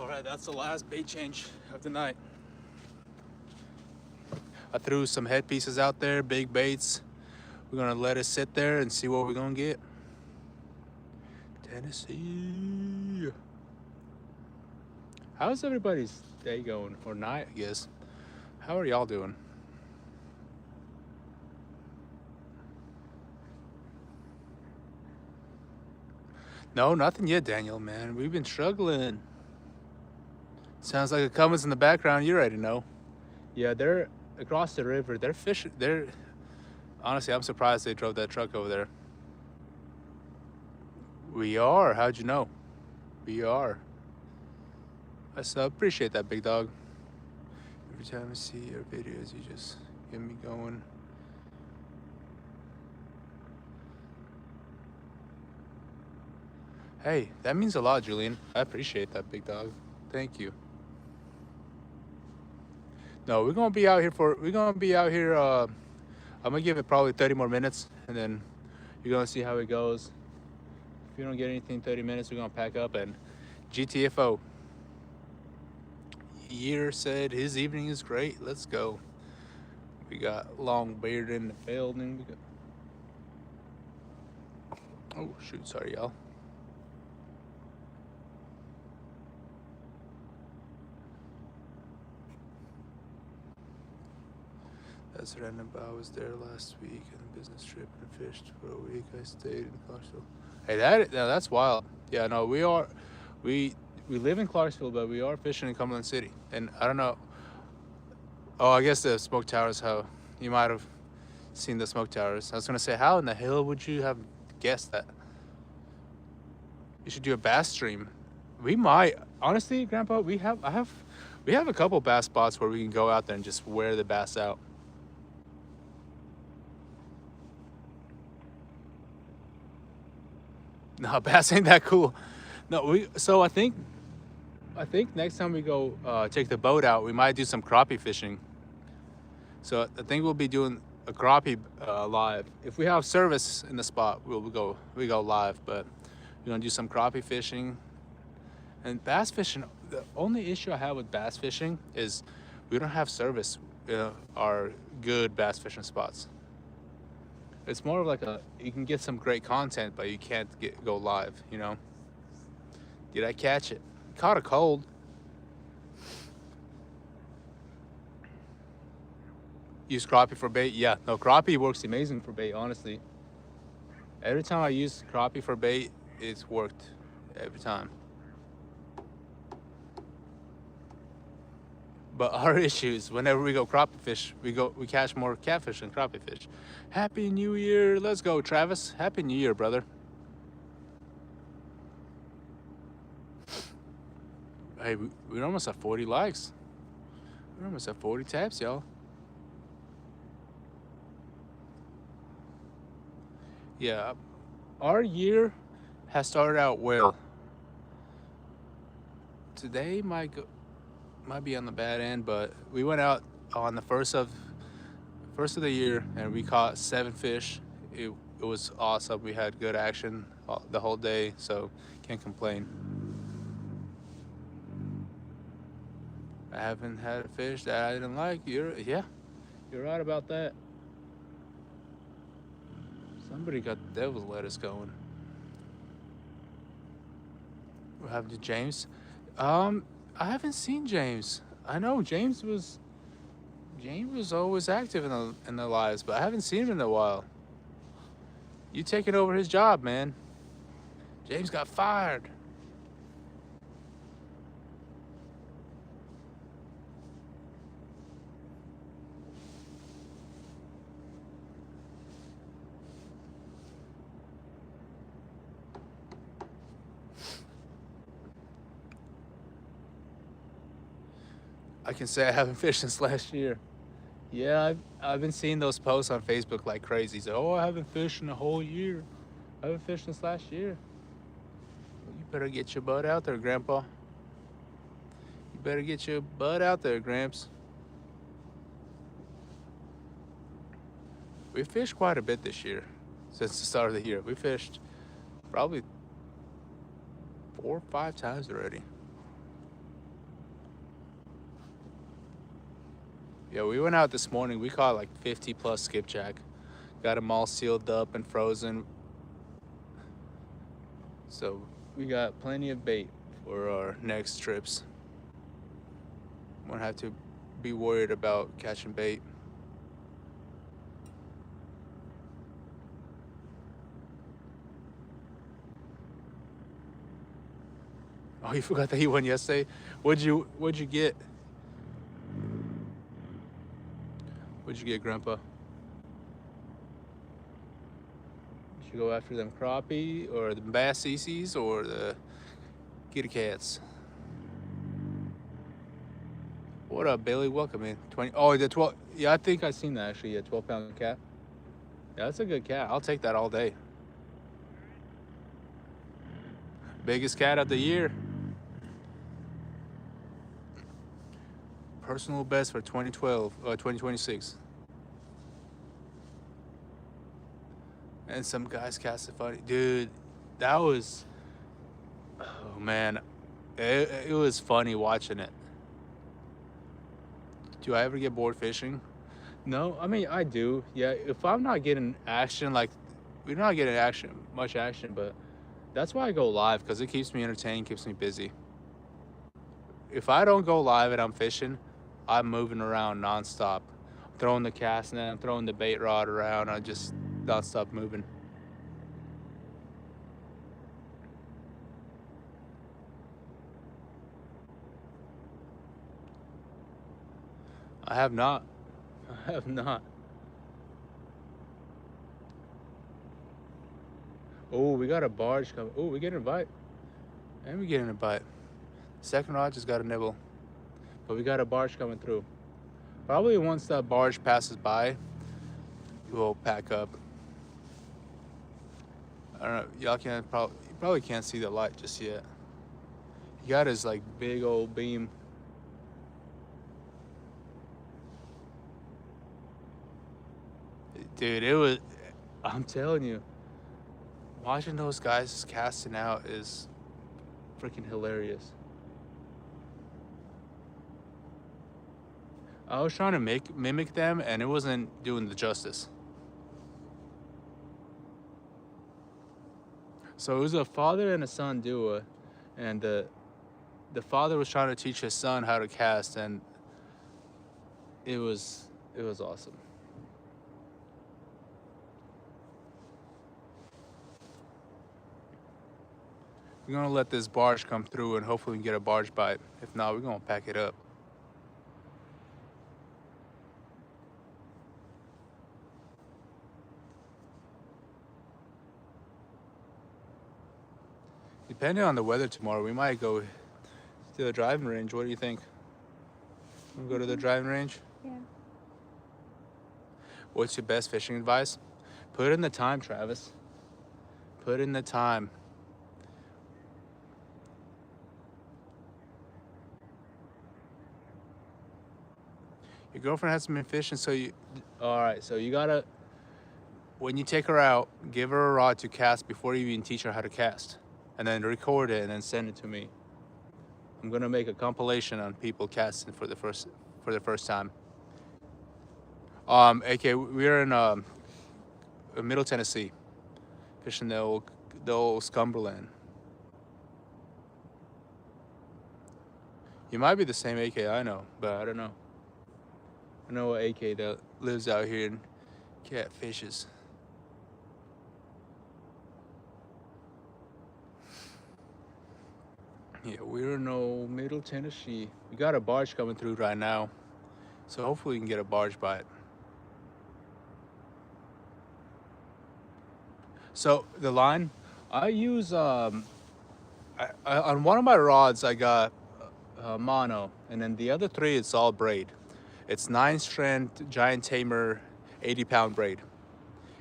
All right, that's the last bait change of the night. I threw some head pieces out there, big baits. We're gonna let it sit there and see what we're gonna get. Tennessee. How's everybody's day going, or night, I guess? How are y'all doing? No, nothing yet, Daniel, man. We've been struggling. Sounds like the Cummins in the background. You already know. Yeah, they're across the river. They're fishing. Honestly, I'm surprised they drove that truck over there. We are. How'd you know? We are. I appreciate that, big dog. Every time I see your videos, you just get me going. Hey, that means a lot, Julian. I appreciate that, big dog. Thank you. No, we're gonna be out here. I'm gonna give it probably 30 more minutes, and then you're gonna see how it goes. If you don't get anything in 30 minutes, we're gonna pack up and GTFO. Year said his evening is great. Let's go. We got long beard in the building. We got... Oh shoot, sorry y'all. That's random, but I was there last week on a business trip and fished for a week. I stayed in Clarksville. Hey, that's wild. Yeah, no, we live in Clarksville, but we are fishing in Cumberland City. And I don't know. Oh, I guess the smoke towers. How you might have seen the smoke towers. I was gonna say, how in the hell would you have guessed that? You should do a bass stream. We might, honestly, Grandpa. We have a couple bass spots where we can go out there and just wear the bass out. No, bass ain't that cool. No, so I think next time we go take the boat out, we might do some crappie fishing. So I think we'll be doing a crappie live. If we have service in the spot, we go live. But we're gonna do some crappie fishing and bass fishing. The only issue I have with bass fishing is we don't have service in our good bass fishing spots. It's more of like you can get some great content, but you can't go live, you know? Did I catch it? Caught a cold. Use crappie for bait? Yeah, no, crappie works amazing for bait, honestly. Every time I use crappie for bait, it's worked every time. But our issue is whenever we go crappie fish, we catch more catfish than crappie fish. Happy New Year. Let's go, Travis. Happy New Year, brother. Hey, we're almost at 40 likes. We're almost at 40 taps, y'all. Yeah, our year has started out well. Today might be on the bad end, but we went out on the first of the year and we caught 7 fish. It was awesome. We had good action the whole day, so can't complain. I haven't had a fish that I didn't like. You're right about that. Somebody got the devil's lettuce going. We're having to James. I haven't seen James. I know James was always active in the lives, but I haven't seen him in a while. You taking over his job, man. James got fired. I can say I haven't fished since last year. Yeah, I've been seeing those posts on Facebook like crazy. So, oh, I haven't fished in a whole year. I haven't fished since last year. Well, you better get your butt out there, Grandpa. You better get your butt out there, Gramps. We fished quite a bit this year, since the start of the year. We fished probably 4 or 5 times already. Yeah, we went out this morning. We caught like 50 plus skipjack. Got them all sealed up and frozen. So we got plenty of bait for our next trips. Won't have to be worried about catching bait. Oh, you forgot that you went yesterday? What'd you get? What'd you get, Grandpa? Did you go after them crappie or the bass CCs or the kitty cats? What up, Billy? Welcome in. 20. Oh, the 12. Yeah, I think I seen that actually. Yeah, 12-pound cat. Yeah, that's a good cat. I'll take that all day. Biggest cat of the year. Personal best for 2026. And some guys cast it funny. Dude, that was, oh man, it was funny watching it. Do I ever get bored fishing? No, I mean, I do. Yeah, if I'm not getting action, like, we're not getting much action, but that's why I go live, because it keeps me entertained, keeps me busy. If I don't go live and I'm fishing, I'm moving around nonstop. Throwing the cast net, I'm throwing the bait rod around, I just nonstop moving. I have not. I have not. Oh, we got a barge coming. Oh, we getting a bite. And we getting a bite. Second rod just got a nibble. But we got a barge coming through. Probably once that barge passes by, we'll pack up. I don't know. Y'all you probably can't see the light just yet. He got his like big old beam. Dude, I'm telling you, watching those guys casting out is freaking hilarious. I was trying to mimic them, and it wasn't doing the justice. So it was a father and a son duo, and the father was trying to teach his son how to cast, and it was awesome. We're gonna let this barge come through, and hopefully we can get a barge bite. If not, we're gonna pack it up. Depending on the weather tomorrow, we might go to the driving range. What do you think? We'll go to the driving range? Yeah. What's your best fishing advice? Put in the time, Travis. Put in the time. Your girlfriend hasn't been fishing, so all right, so you gotta, when you take her out, give her a rod to cast before you even teach her how to cast. And then record it and then send it to me. I'm gonna make a compilation on people casting for the first time. AK, we're in Middle Tennessee, fishing the old Cumberland. You might be the same AK I know, but I don't know. I know an AK that lives out here and catfishes. Yeah, we're in Middle Tennessee. We got a barge coming through right now, so hopefully we can get a barge bite. So the line, I use on one of my rods I got mono, and then the other three it's all braid. It's 9-strand Giant Tamer, 80-pound braid.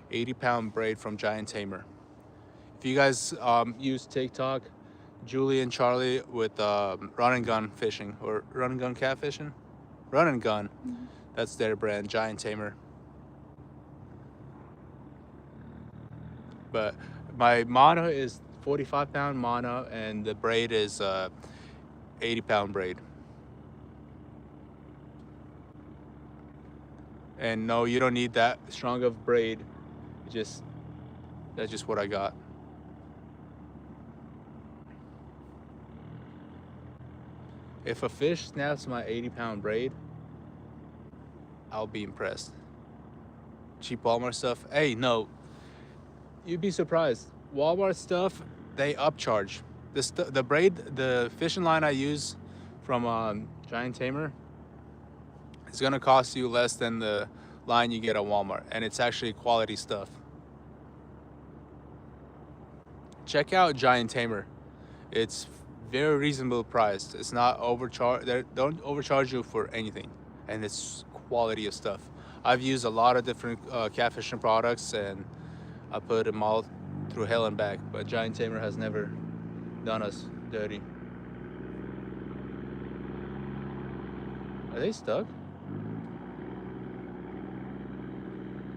80-pound braid from Giant Tamer. If you guys use TikTok, Julie and Charlie with run and gun fishing or run and gun catfishing, run and gun. Mm-hmm. That's their brand, Giant Tamer. But my mono is 45-pound mono, and the braid is 80-pound braid. And no, you don't need that strong of braid. That's just what I got. If a fish snaps my 80-pound braid, I'll be impressed. Cheap Walmart stuff. Hey, no, you'd be surprised. Walmart stuff, they upcharge. The fishing line I use from Giant Tamer is gonna cost you less than the line you get at Walmart, and it's actually quality stuff. Check out Giant Tamer. It's very reasonable priced. It's not overcharged. They don't overcharge you for anything, and it's quality of stuff. I've used a lot of different catfishing products, and I put them all through hell and back. But Giant Tamer has never done us dirty. Are they stuck?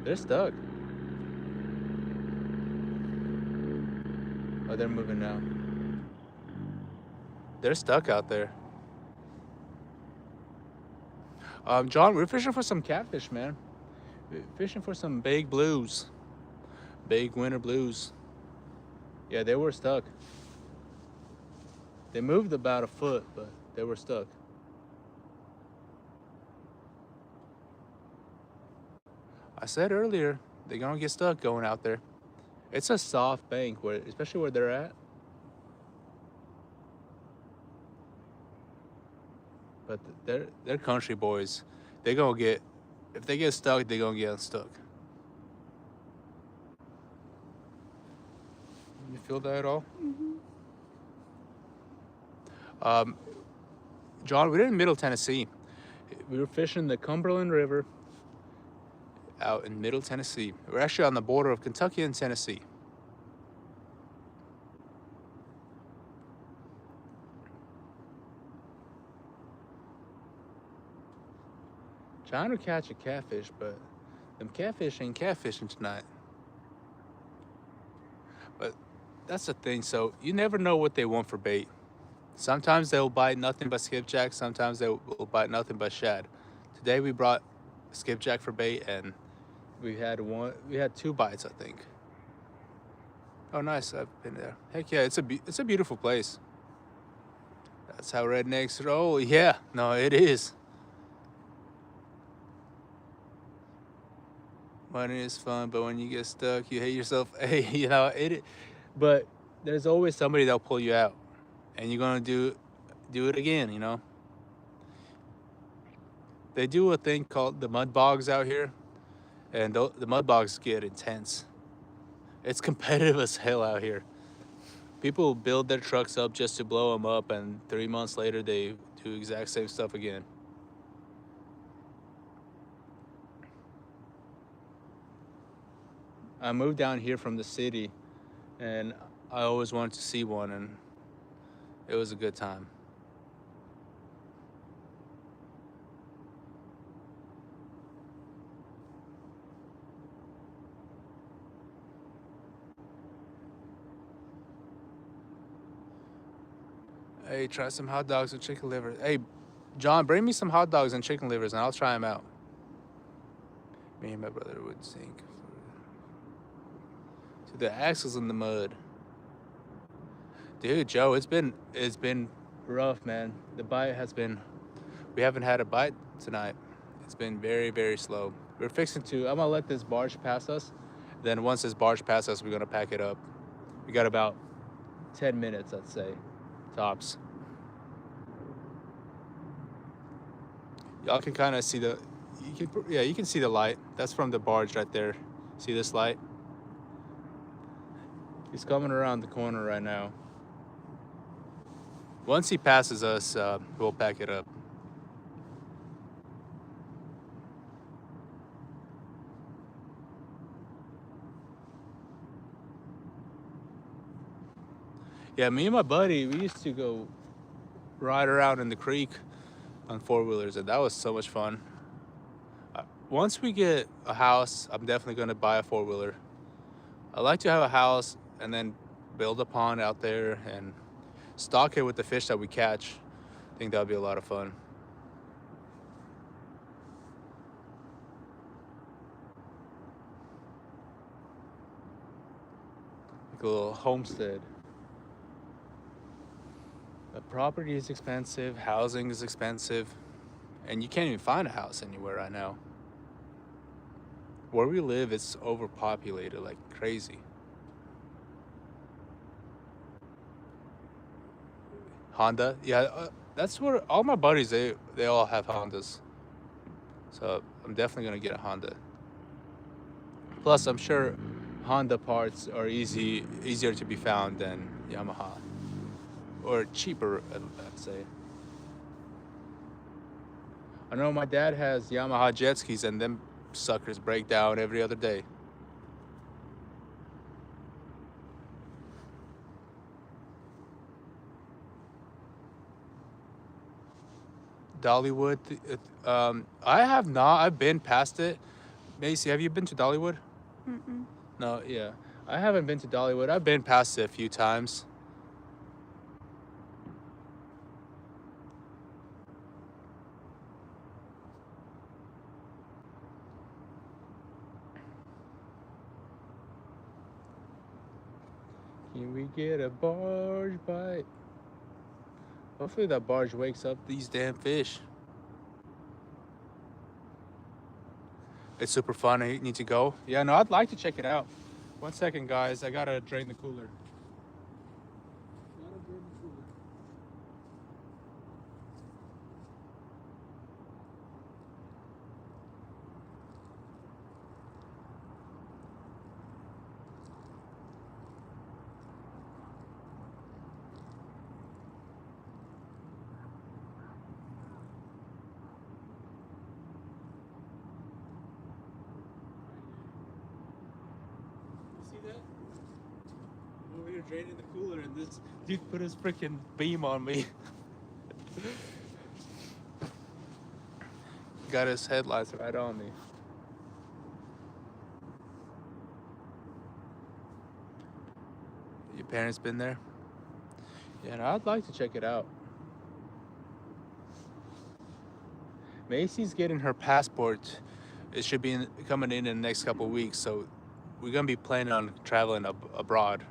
They're stuck. Oh, they're moving now. They're stuck out there. John, we're fishing for some catfish, man. We're fishing for some big blues. Big winter blues. Yeah, they were stuck. They moved about a foot, but they were stuck. I said earlier, they're gonna get stuck going out there. It's a soft bank, especially where they're at. But they're country boys. They gonna get, if they get stuck, they gonna get unstuck. You feel that at all? John, we're in Middle Tennessee. We were fishing the Cumberland River out in Middle Tennessee. We're actually on the border of Kentucky and Tennessee. Trying to catch a catfish, but them catfish ain't catfishing tonight. But that's the thing. So you never know what they want for bait. Sometimes they'll bite nothing but skipjack. Sometimes they will bite nothing but shad. Today we brought skipjack for bait, and we had 2 bites, I think. Oh, nice. I've been there. Heck yeah, it's a beautiful place. That's how rednecks roll. Yeah, no, it is. Money is fun, but when you get stuck, you hate yourself. Hey, but there's always somebody that'll pull you out, and you're gonna do it again. They do a thing called the mud bogs out here, and the mud bogs get intense. It's competitive as hell out here. People build their trucks up just to blow them up, and 3 months later they do exact same stuff again. I moved down here from the city, and I always wanted to see one, and it was a good time. Hey, try some hot dogs with chicken liver. Hey, John, bring me some hot dogs and chicken livers, and I'll try them out. Me and my brother would sink. To the axles in the mud. Dude, Joe, it's been rough, man. The bite has been. We haven't had a bite tonight. It's been very, very slow. We're fixing to. I'm gonna let this barge pass us. Then once this barge passes us, we're gonna pack it up. We got about 10 minutes, I'd say, tops. Y'all can kind of see you can see the light. That's from the barge right there. See this light? He's coming around the corner right now. Once he passes us, we'll pack it up. Yeah, me and my buddy, we used to go ride around in the creek on 4-wheelers, and that was so much fun. Once we get a house, I'm definitely going to buy a 4-wheeler. I like to have a house and then build a pond out there and stock it with the fish that we catch. I think that would be a lot of fun. like a little homestead. The property is expensive, housing is expensive, and you can't even find a house anywhere right now. Where we live, it's overpopulated like crazy. Honda, yeah, that's where all my buddies they all have Hondas, so I'm definitely gonna get a Honda. Plus, I'm sure Honda parts are easier to be found than Yamaha, or cheaper, I'd say. I know my dad has Yamaha jet skis, and them suckers break down every other day. Dollywood, I have not. I've been past it. Macy, have you been to Dollywood? Mm-mm. No, yeah. I haven't been to Dollywood. I've been past it a few times. Can we get a barge bite? Hopefully that barge wakes up these damn fish. It's super fun. I need to go. Yeah, no, I'd like to check it out. 1 second, guys. I gotta drain the cooler. See that? I'm over here draining the cooler, and this dude put his freaking beam on me. Got his headlights right on me. Your parents been there? Yeah, and I'd like to check it out. Macy's getting her passport. It should be coming in the next couple of weeks, so we're gonna be planning on traveling abroad.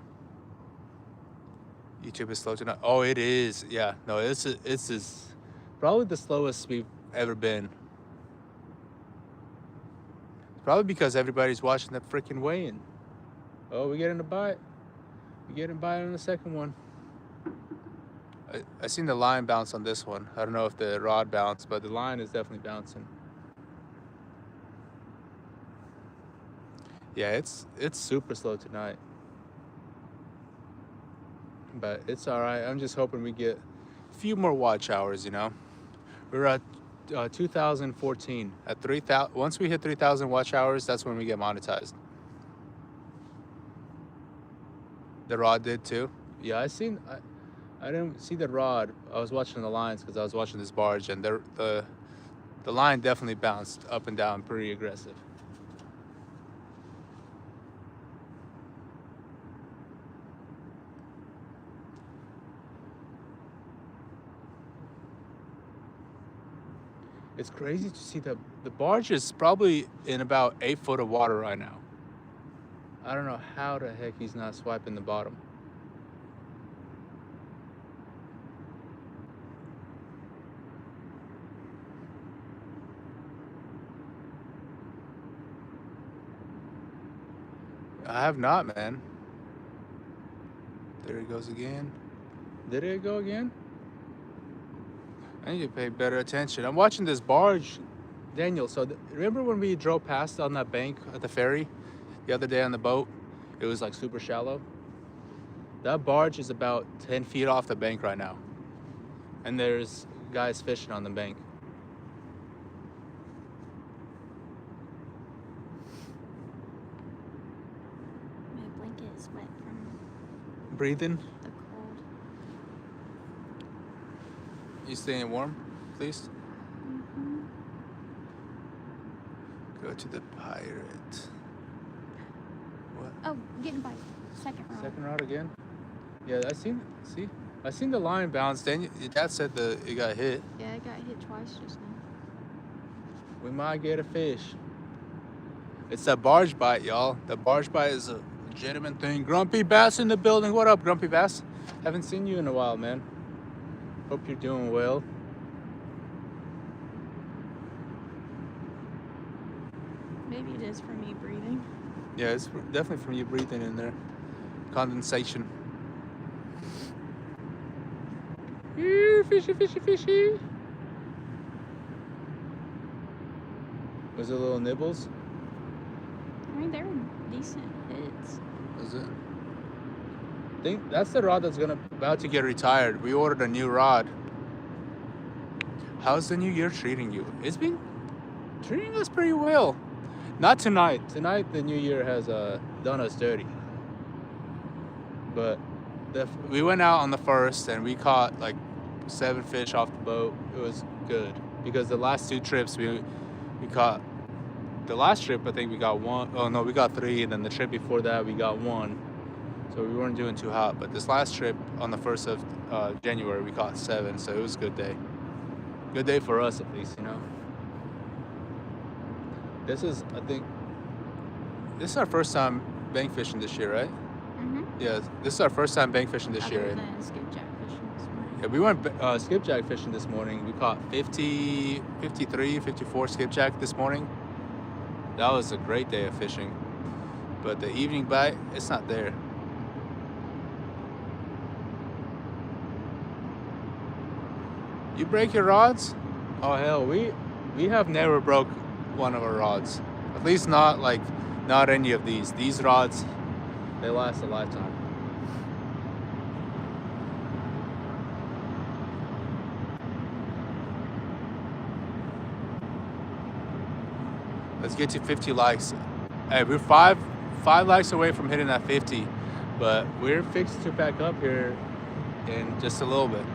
YouTube is slow tonight. Oh, it is. Yeah, no, it's probably the slowest we've ever been. Probably because everybody's watching that freaking weigh-in. Oh, we're getting a bite. We're getting a bite on the second one. I seen the line bounce on this one. I don't know if the rod bounced, but the line is definitely bouncing. Yeah, it's super slow tonight. But it's all right. I'm just hoping we get a few more watch hours, you know. We're at 2014. At 3,000, once we hit 3,000 watch hours, that's when we get monetized. The rod did too. Yeah, I didn't see the rod. I was watching the lines because I was watching this barge, and the line definitely bounced up and down pretty aggressive. It's crazy to see the barge is probably in about 8 foot of water right now. I don't know how the heck he's not swiping the bottom. I have not, man. There it goes again. Did it go again? I need to pay better attention. I'm watching this barge, Daniel. So remember when we drove past on that bank at the ferry the other day on the boat? It was like super shallow. That barge is about 10 feet off the bank right now. And there's guys fishing on the bank. My blanket is wet from Breathing? the cold. You staying warm, please? Mm-hmm. Go to the pirate. What? Oh, getting by second round. Second rod again? Yeah, I seen the line bounce. Then your dad said it got hit. Yeah, I got hit twice just now. We might get a fish. It's that barge bite, y'all. The barge bite is a legitimate thing. Grumpy Bass in the building. What up, Grumpy Bass? Haven't seen you in a while, man. Hope you're doing well. Maybe it is for me breathing. Yeah, it's definitely from you breathing in there. Condensation. Fishy, fishy, fishy. Was it little nibbles? I mean, they're decent hits. Was it? I think that's the rod that's about to get retired. We ordered a new rod. How's the new year treating you? It's been treating us pretty well. Not tonight. Tonight the new year has done us dirty. But we went out on the 1st and we caught like 7 fish off the boat. It was good because the last 2 trips we caught. The last trip I think we got 1. Oh no, we got 3, and then the trip before that we got 1. So we weren't doing too hot. But this last trip on the 1st of January we caught 7. So it was a good day. Good day for us at least, you know. This is our first time bank fishing this year, right? Mm-hmm. Yeah, this is our first time bank fishing this year. Other than skipjack fishing this morning. Yeah, we went skipjack fishing this morning. We caught 50, 53, 54 skipjack this morning. That was a great day of fishing. But the evening bite, it's not there. You break your rods? Oh hell, we have never broke one of our rods. At least not any of these. These rods, they last a lifetime. Let's get to 50 likes. Hey, we're five likes away from hitting that 50, but we're fixed to pack up here in just a little bit.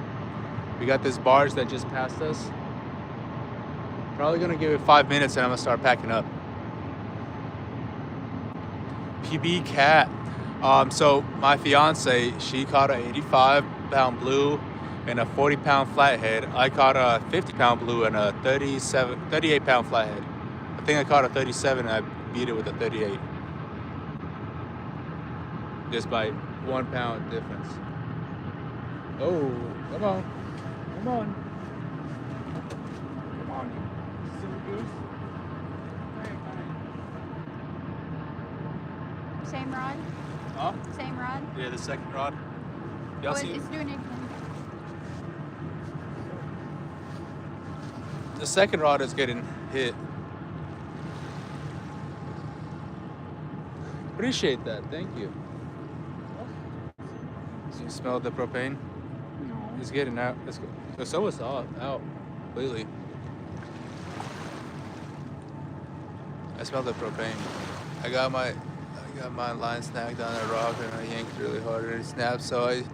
We got this barge that just passed us. Probably gonna give it 5 minutes and I'm gonna start packing up. PB Cat. So my fiance, she caught a 85-pound blue and a 40-pound flathead. I caught a 50-pound blue and a 38-pound flathead. I think I caught a 37 and I beat it with a 38. Just by 1 pound difference. Oh, come on. Come on. Come on, you silly goose. Same rod? Huh? Same rod? Yeah, the second rod. Y'all see It's doing it again. the second rod is getting hit. Appreciate that. Thank you. You smell the propane? No. It's getting out. It's good. So it's out completely. I smell the propane. I got my line snagged on a rock and I yanked really hard and it snapped, so I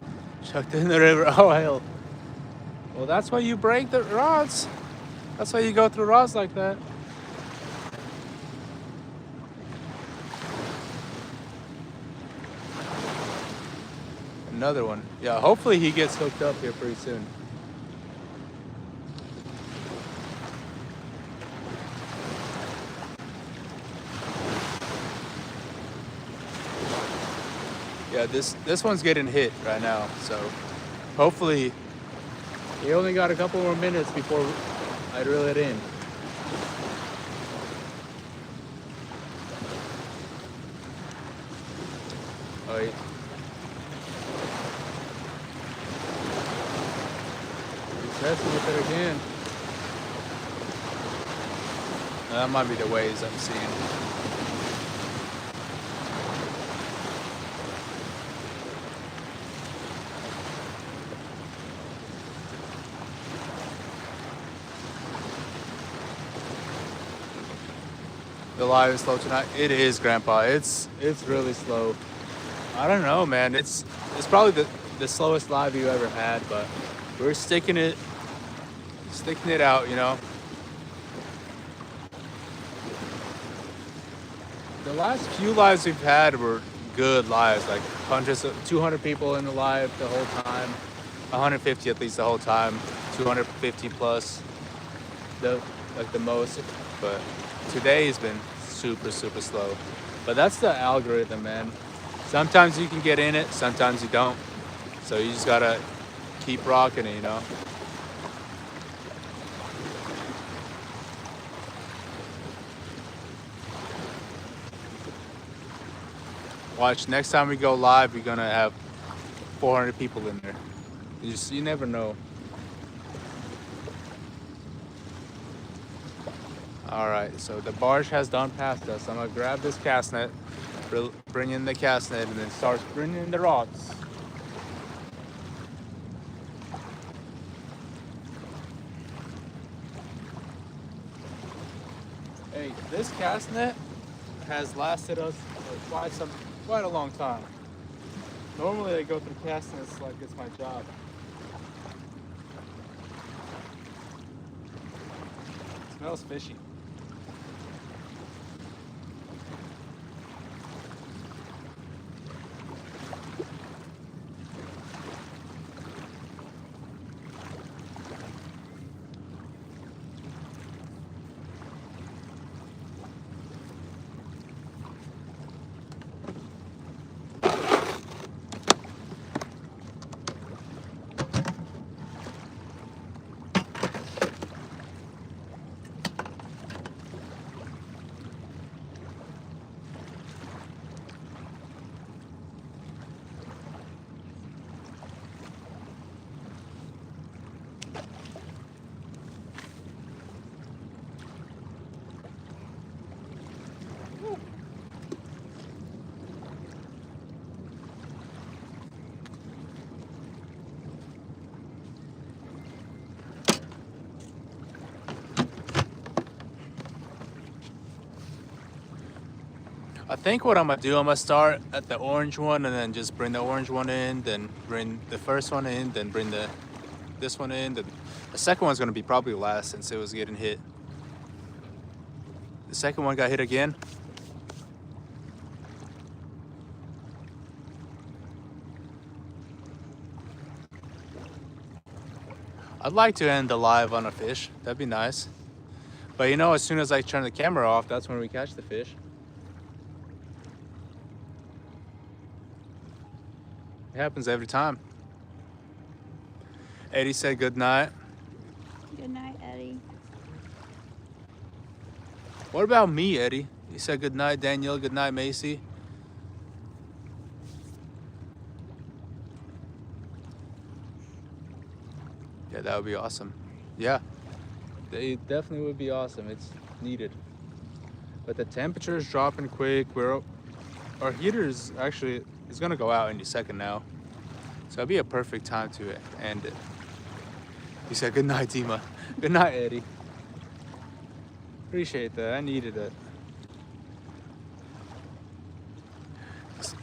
chucked it in the river. Oh hell. Well, that's why you break the rods. That's why you go through rods like that. Another one. Yeah, hopefully he gets hooked up here pretty soon. Yeah, this one's getting hit right now, so hopefully he only got a couple more minutes before I reel it in. Oh, yeah. He's testing with it again. That might be the waves I'm seeing. The live is slow tonight. It is, Grandpa. It's really slow. I don't know, man. It's probably the slowest live you ever had, but we're sticking it out, you know. The last few lives we've had were good lives, like 200 people in the live the whole time, 150 at least the whole time, 250 plus, the most. But today has been super slow. But that's the algorithm, man. Sometimes you can get in it, sometimes you don't. So you just gotta keep rocking it, you know. Watch, next time we go live, we're gonna have 400 people in there. You never know. All right, so the barge has done past us. I'm gonna grab this cast net, bring in the cast net, and then start bringing in the rods. Hey, this cast net has lasted us for quite a long time. Normally I go through cast nets like it's my job. It smells fishy. I think what I'm gonna do, I'm gonna start at the orange one and then just bring the orange one in, then bring the first one in, then bring this one in. The second one's gonna be probably last since it was getting hit. The second one got hit again. I'd like to end the live on a fish. That'd be nice. But you know, as soon as I turn the camera off, that's when we catch the fish. It happens every time. Eddie said good night. Good night, Eddie. What about me, Eddie? You said good night, Daniel. Good night, Macy. Yeah, that would be awesome. Yeah, it definitely would be awesome. It's needed. But the temperature is dropping quick. Our heater is gonna go out any second now. So it'd be a perfect time to end it. He said good night, Dima. Good night, Eddie. Appreciate that. I needed it.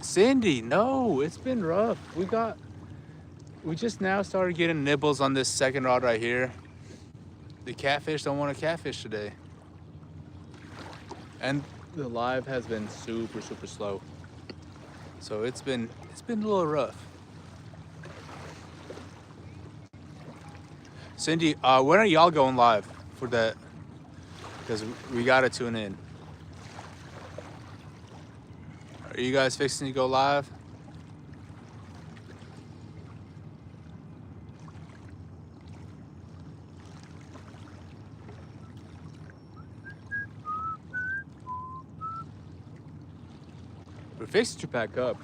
Cindy, no, it's been rough. We just now started getting nibbles on this second rod right here. The catfish don't want to catfish today. And the live has been super, super slow. So it's been a little rough. Cindy, when are y'all going live for that? Because we gotta tune in. Are you guys fixing to go live? We're fixing to pack up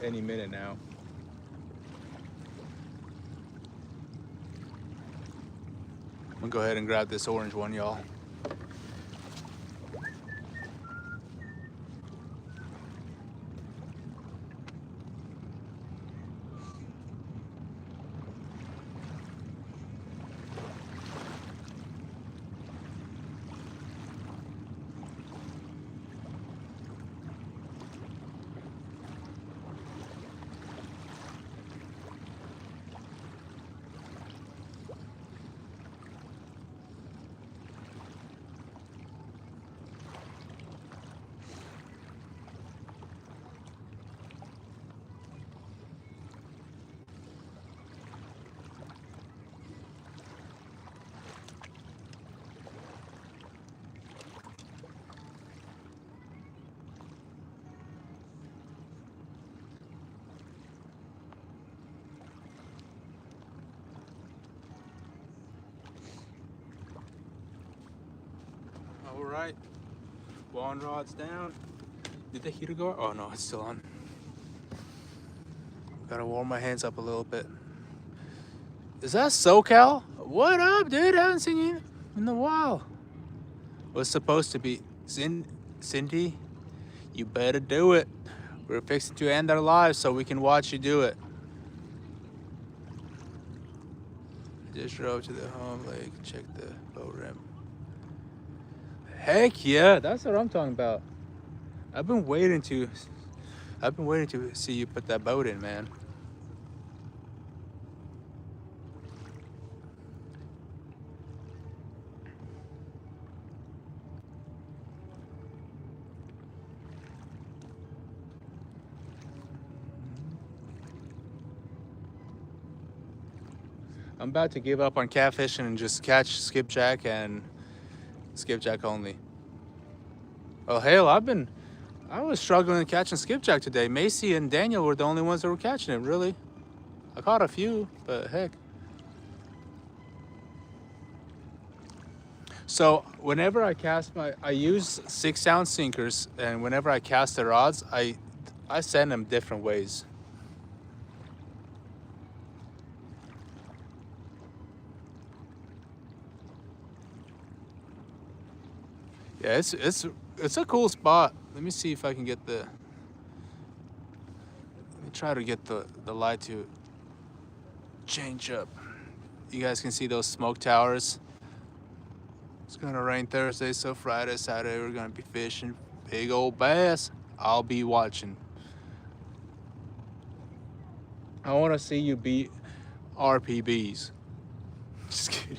any minute now. I'm gonna go ahead and grab this orange one, y'all. All right. One rod's down. Did the heater go? Oh no, it's still on. Gotta warm my hands up a little bit. Is that SoCal? What up, dude? I haven't seen you in a while. Was supposed to be Cindy. You better do it. We're fixing to end our lives so we can watch you do it. I just drove to the home lake, check the boat ramp. Heck yeah, that's what I'm talking about. I've been waiting to see you put that boat in, man. I'm about to give up on catfishing and just catch skipjack and skipjack only. Well, hell, I was struggling catching skipjack today. Macy and Daniel were the only ones that were catching it, really. I caught a few, but heck. So whenever I cast I use 6-ounce sinkers, and whenever I cast the rods, I send them different ways. Yeah, it's a cool spot. Let me see if I can get let me try to get the light to change up. You guys can see those smoke towers. It's gonna rain Thursday, so Friday, Saturday we're gonna be fishing big old bass. I'll be watching. I wanna see you beat RPBs. Just kidding.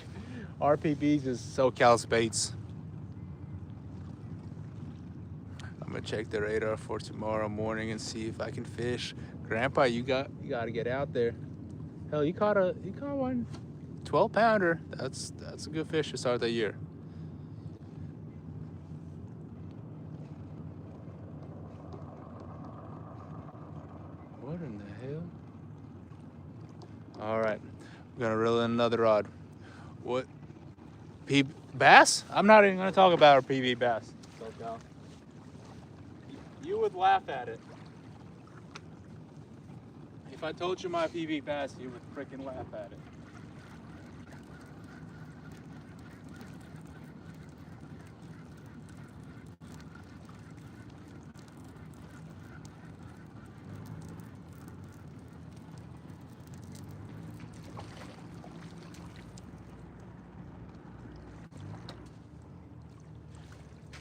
RPBs is SoCal's baits. I'm gonna check the radar for tomorrow morning and see if I can fish. Grandpa, you gotta get out there. Hell, you caught one 12-pounder. That's a good fish to start the year. What in the hell? All right, I'm gonna reel in another rod. What? Bass? I'm not even gonna talk about our PB bass. SoCal. You would laugh at it. If I told you my PB bass, you would freaking laugh at it.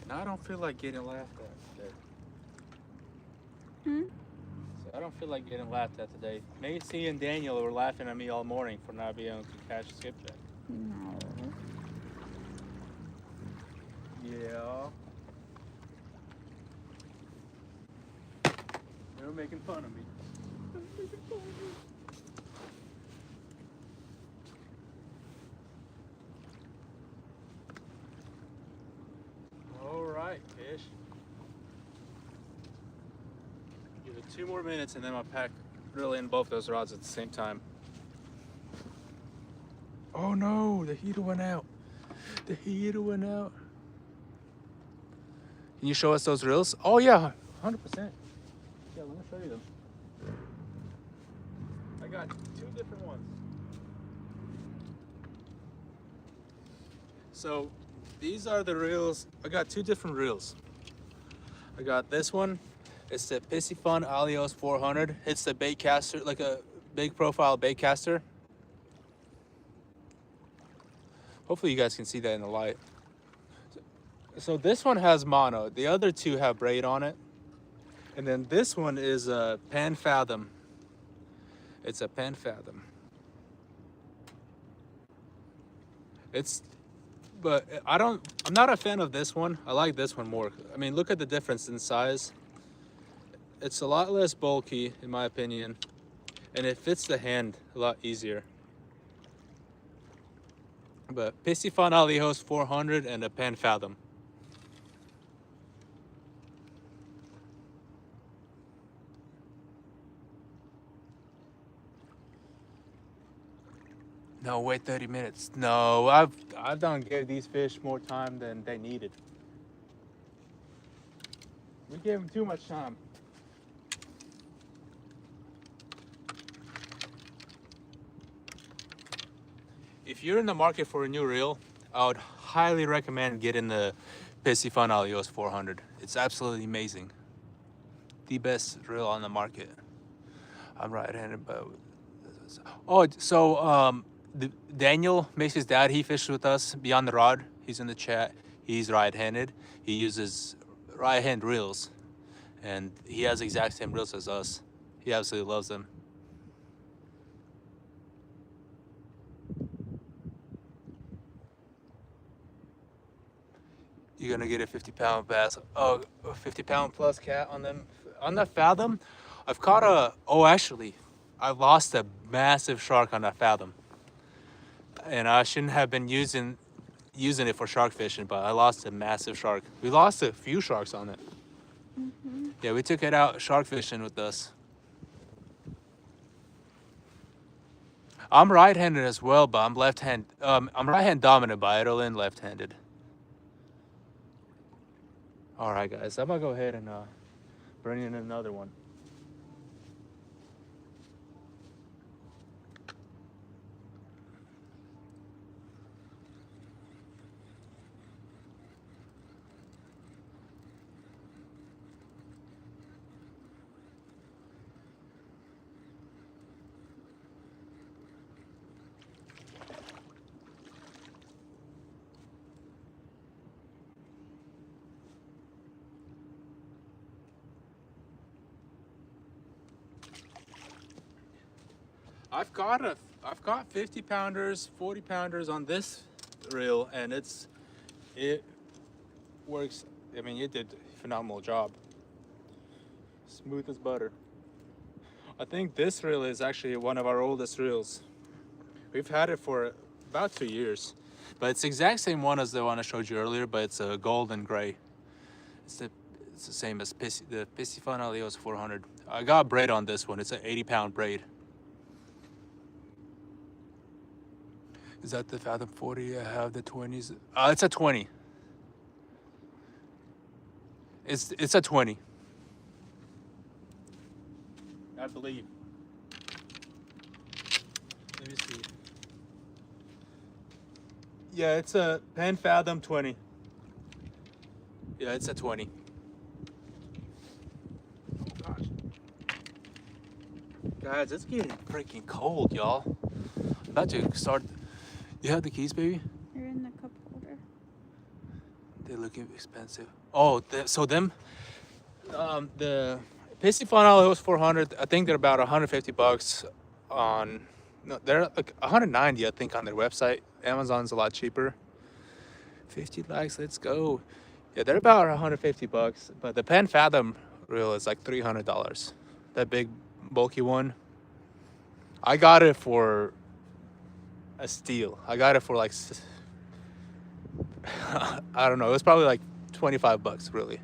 And I don't feel like getting laughed at today. So I don't feel like getting laughed at today. Macy and Daniel were laughing at me all morning for not being able to catch skipjack. No. Yeah. They were making fun of me. All right, fish. Give it 2 more minutes and then I'll reel in both those rods at the same time. Oh no, the heater went out. The heater went out. Can you show us those reels? Oh yeah, 100%. Yeah, let me show you them. I got 2 different ones. So these are the reels. I got 2 different reels. I got this one. It's the Piscifun Alios 400. It's the bait caster, like a big profile bait caster. Hopefully you guys can see that in the light. So this one has mono. The other 2 have braid on it. And then this one is a Pan Fathom. It's a Pan Fathom. But I'm not a fan of this one. I like this one more. I mean, look at the difference in size. It's a lot less bulky, in my opinion, and it fits the hand a lot easier. But Piscifun Alios 400 and a Pan Fathom. No, wait 30 minutes. No, I've done gave these fish more time than they needed. We gave him too much time. If you're in the market for a new reel, I would highly recommend getting the Piscifun Alios 400. It's absolutely amazing. The best reel on the market. I'm right-handed, but Daniel makes his dad. He fished with us beyond the rod. He's in the chat. He's right-handed. He uses right-hand reels, and he has the exact same reels as us. He absolutely loves them. You're gonna get a 50-pound bass. Oh, a 50-pound plus cat on them. On that Fathom, I've caught I lost a massive shark on that Fathom. And I shouldn't have been using it for shark fishing, but I lost a massive shark. We lost a few sharks on it. Yeah, we took it out shark fishing with us. I'm right-handed as well, but I'm left-hand. I'm right-hand dominant, but I idle in left-handed. All right, guys, I'm gonna go ahead and bring in another one. I've got 50 pounders, 40 pounders on this reel, and it works. I mean, it did a phenomenal job. Smooth as butter. I think this reel is actually one of our oldest reels. We've had it for about 2 years, but it's the exact same one as the one I showed you earlier, but it's a gold and gray. It's the same as the Piscifun Alios 400. I got braid on this one. It's an 80-pound braid. Is that the Fathom 40? I have the 20s. It's a 20. It's a 20. I believe. Let me see. Yeah, it's a Penn Fathom 20. Yeah, it's a 20. Oh gosh. Guys, it's getting freaking cold, y'all. About to start. You have the keys, baby? They're in the cup holder. They're looking expensive. Oh, the Piscifun Alios 400. I think they're about 150 bucks on. No, they're like 190, I think, on their website. Amazon's a lot cheaper. 50 likes, let's go. Yeah, they're about 150 bucks. But the Penn Fathom reel is like $300. That big, bulky one. I got it for a steal. I got it for like, I don't know. It was probably like 25 bucks, really.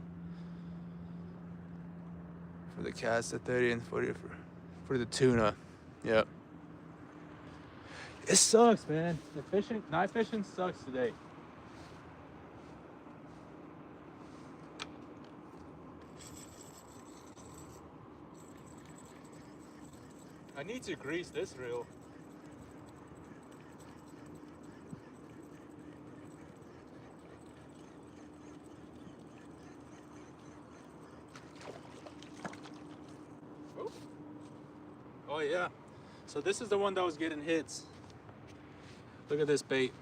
For the cast, the 30 and 40 for the tuna. Yep. It sucks, man. The night fishing sucks today. I need to grease this reel. Oh yeah. So this is the one that was getting hits. Look at this bait.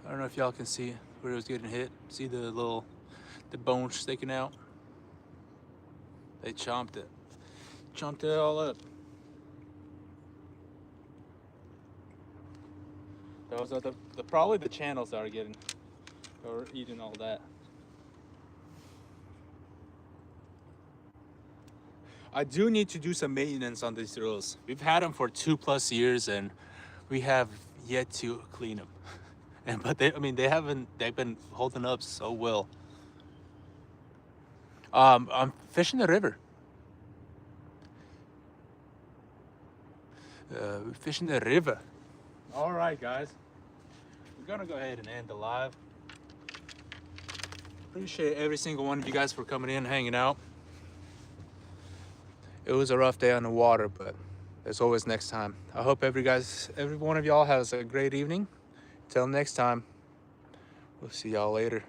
I don't know if y'all can see where it was getting hit. See the bone sticking out? They chomped it. Chomped it all up. Those are probably the channels that are eating all that. I do need to do some maintenance on these reels. We've had them for 2+ years and we have yet to clean them. They've been holding up so well. I'm fishing the river. Fishing the river. All right, guys. We're gonna go ahead and end the live. Appreciate every single one of you guys for coming in, hanging out. It was a rough day on the water, but there's always next time. I hope every one of y'all has a great evening. Till next time, we'll see y'all later.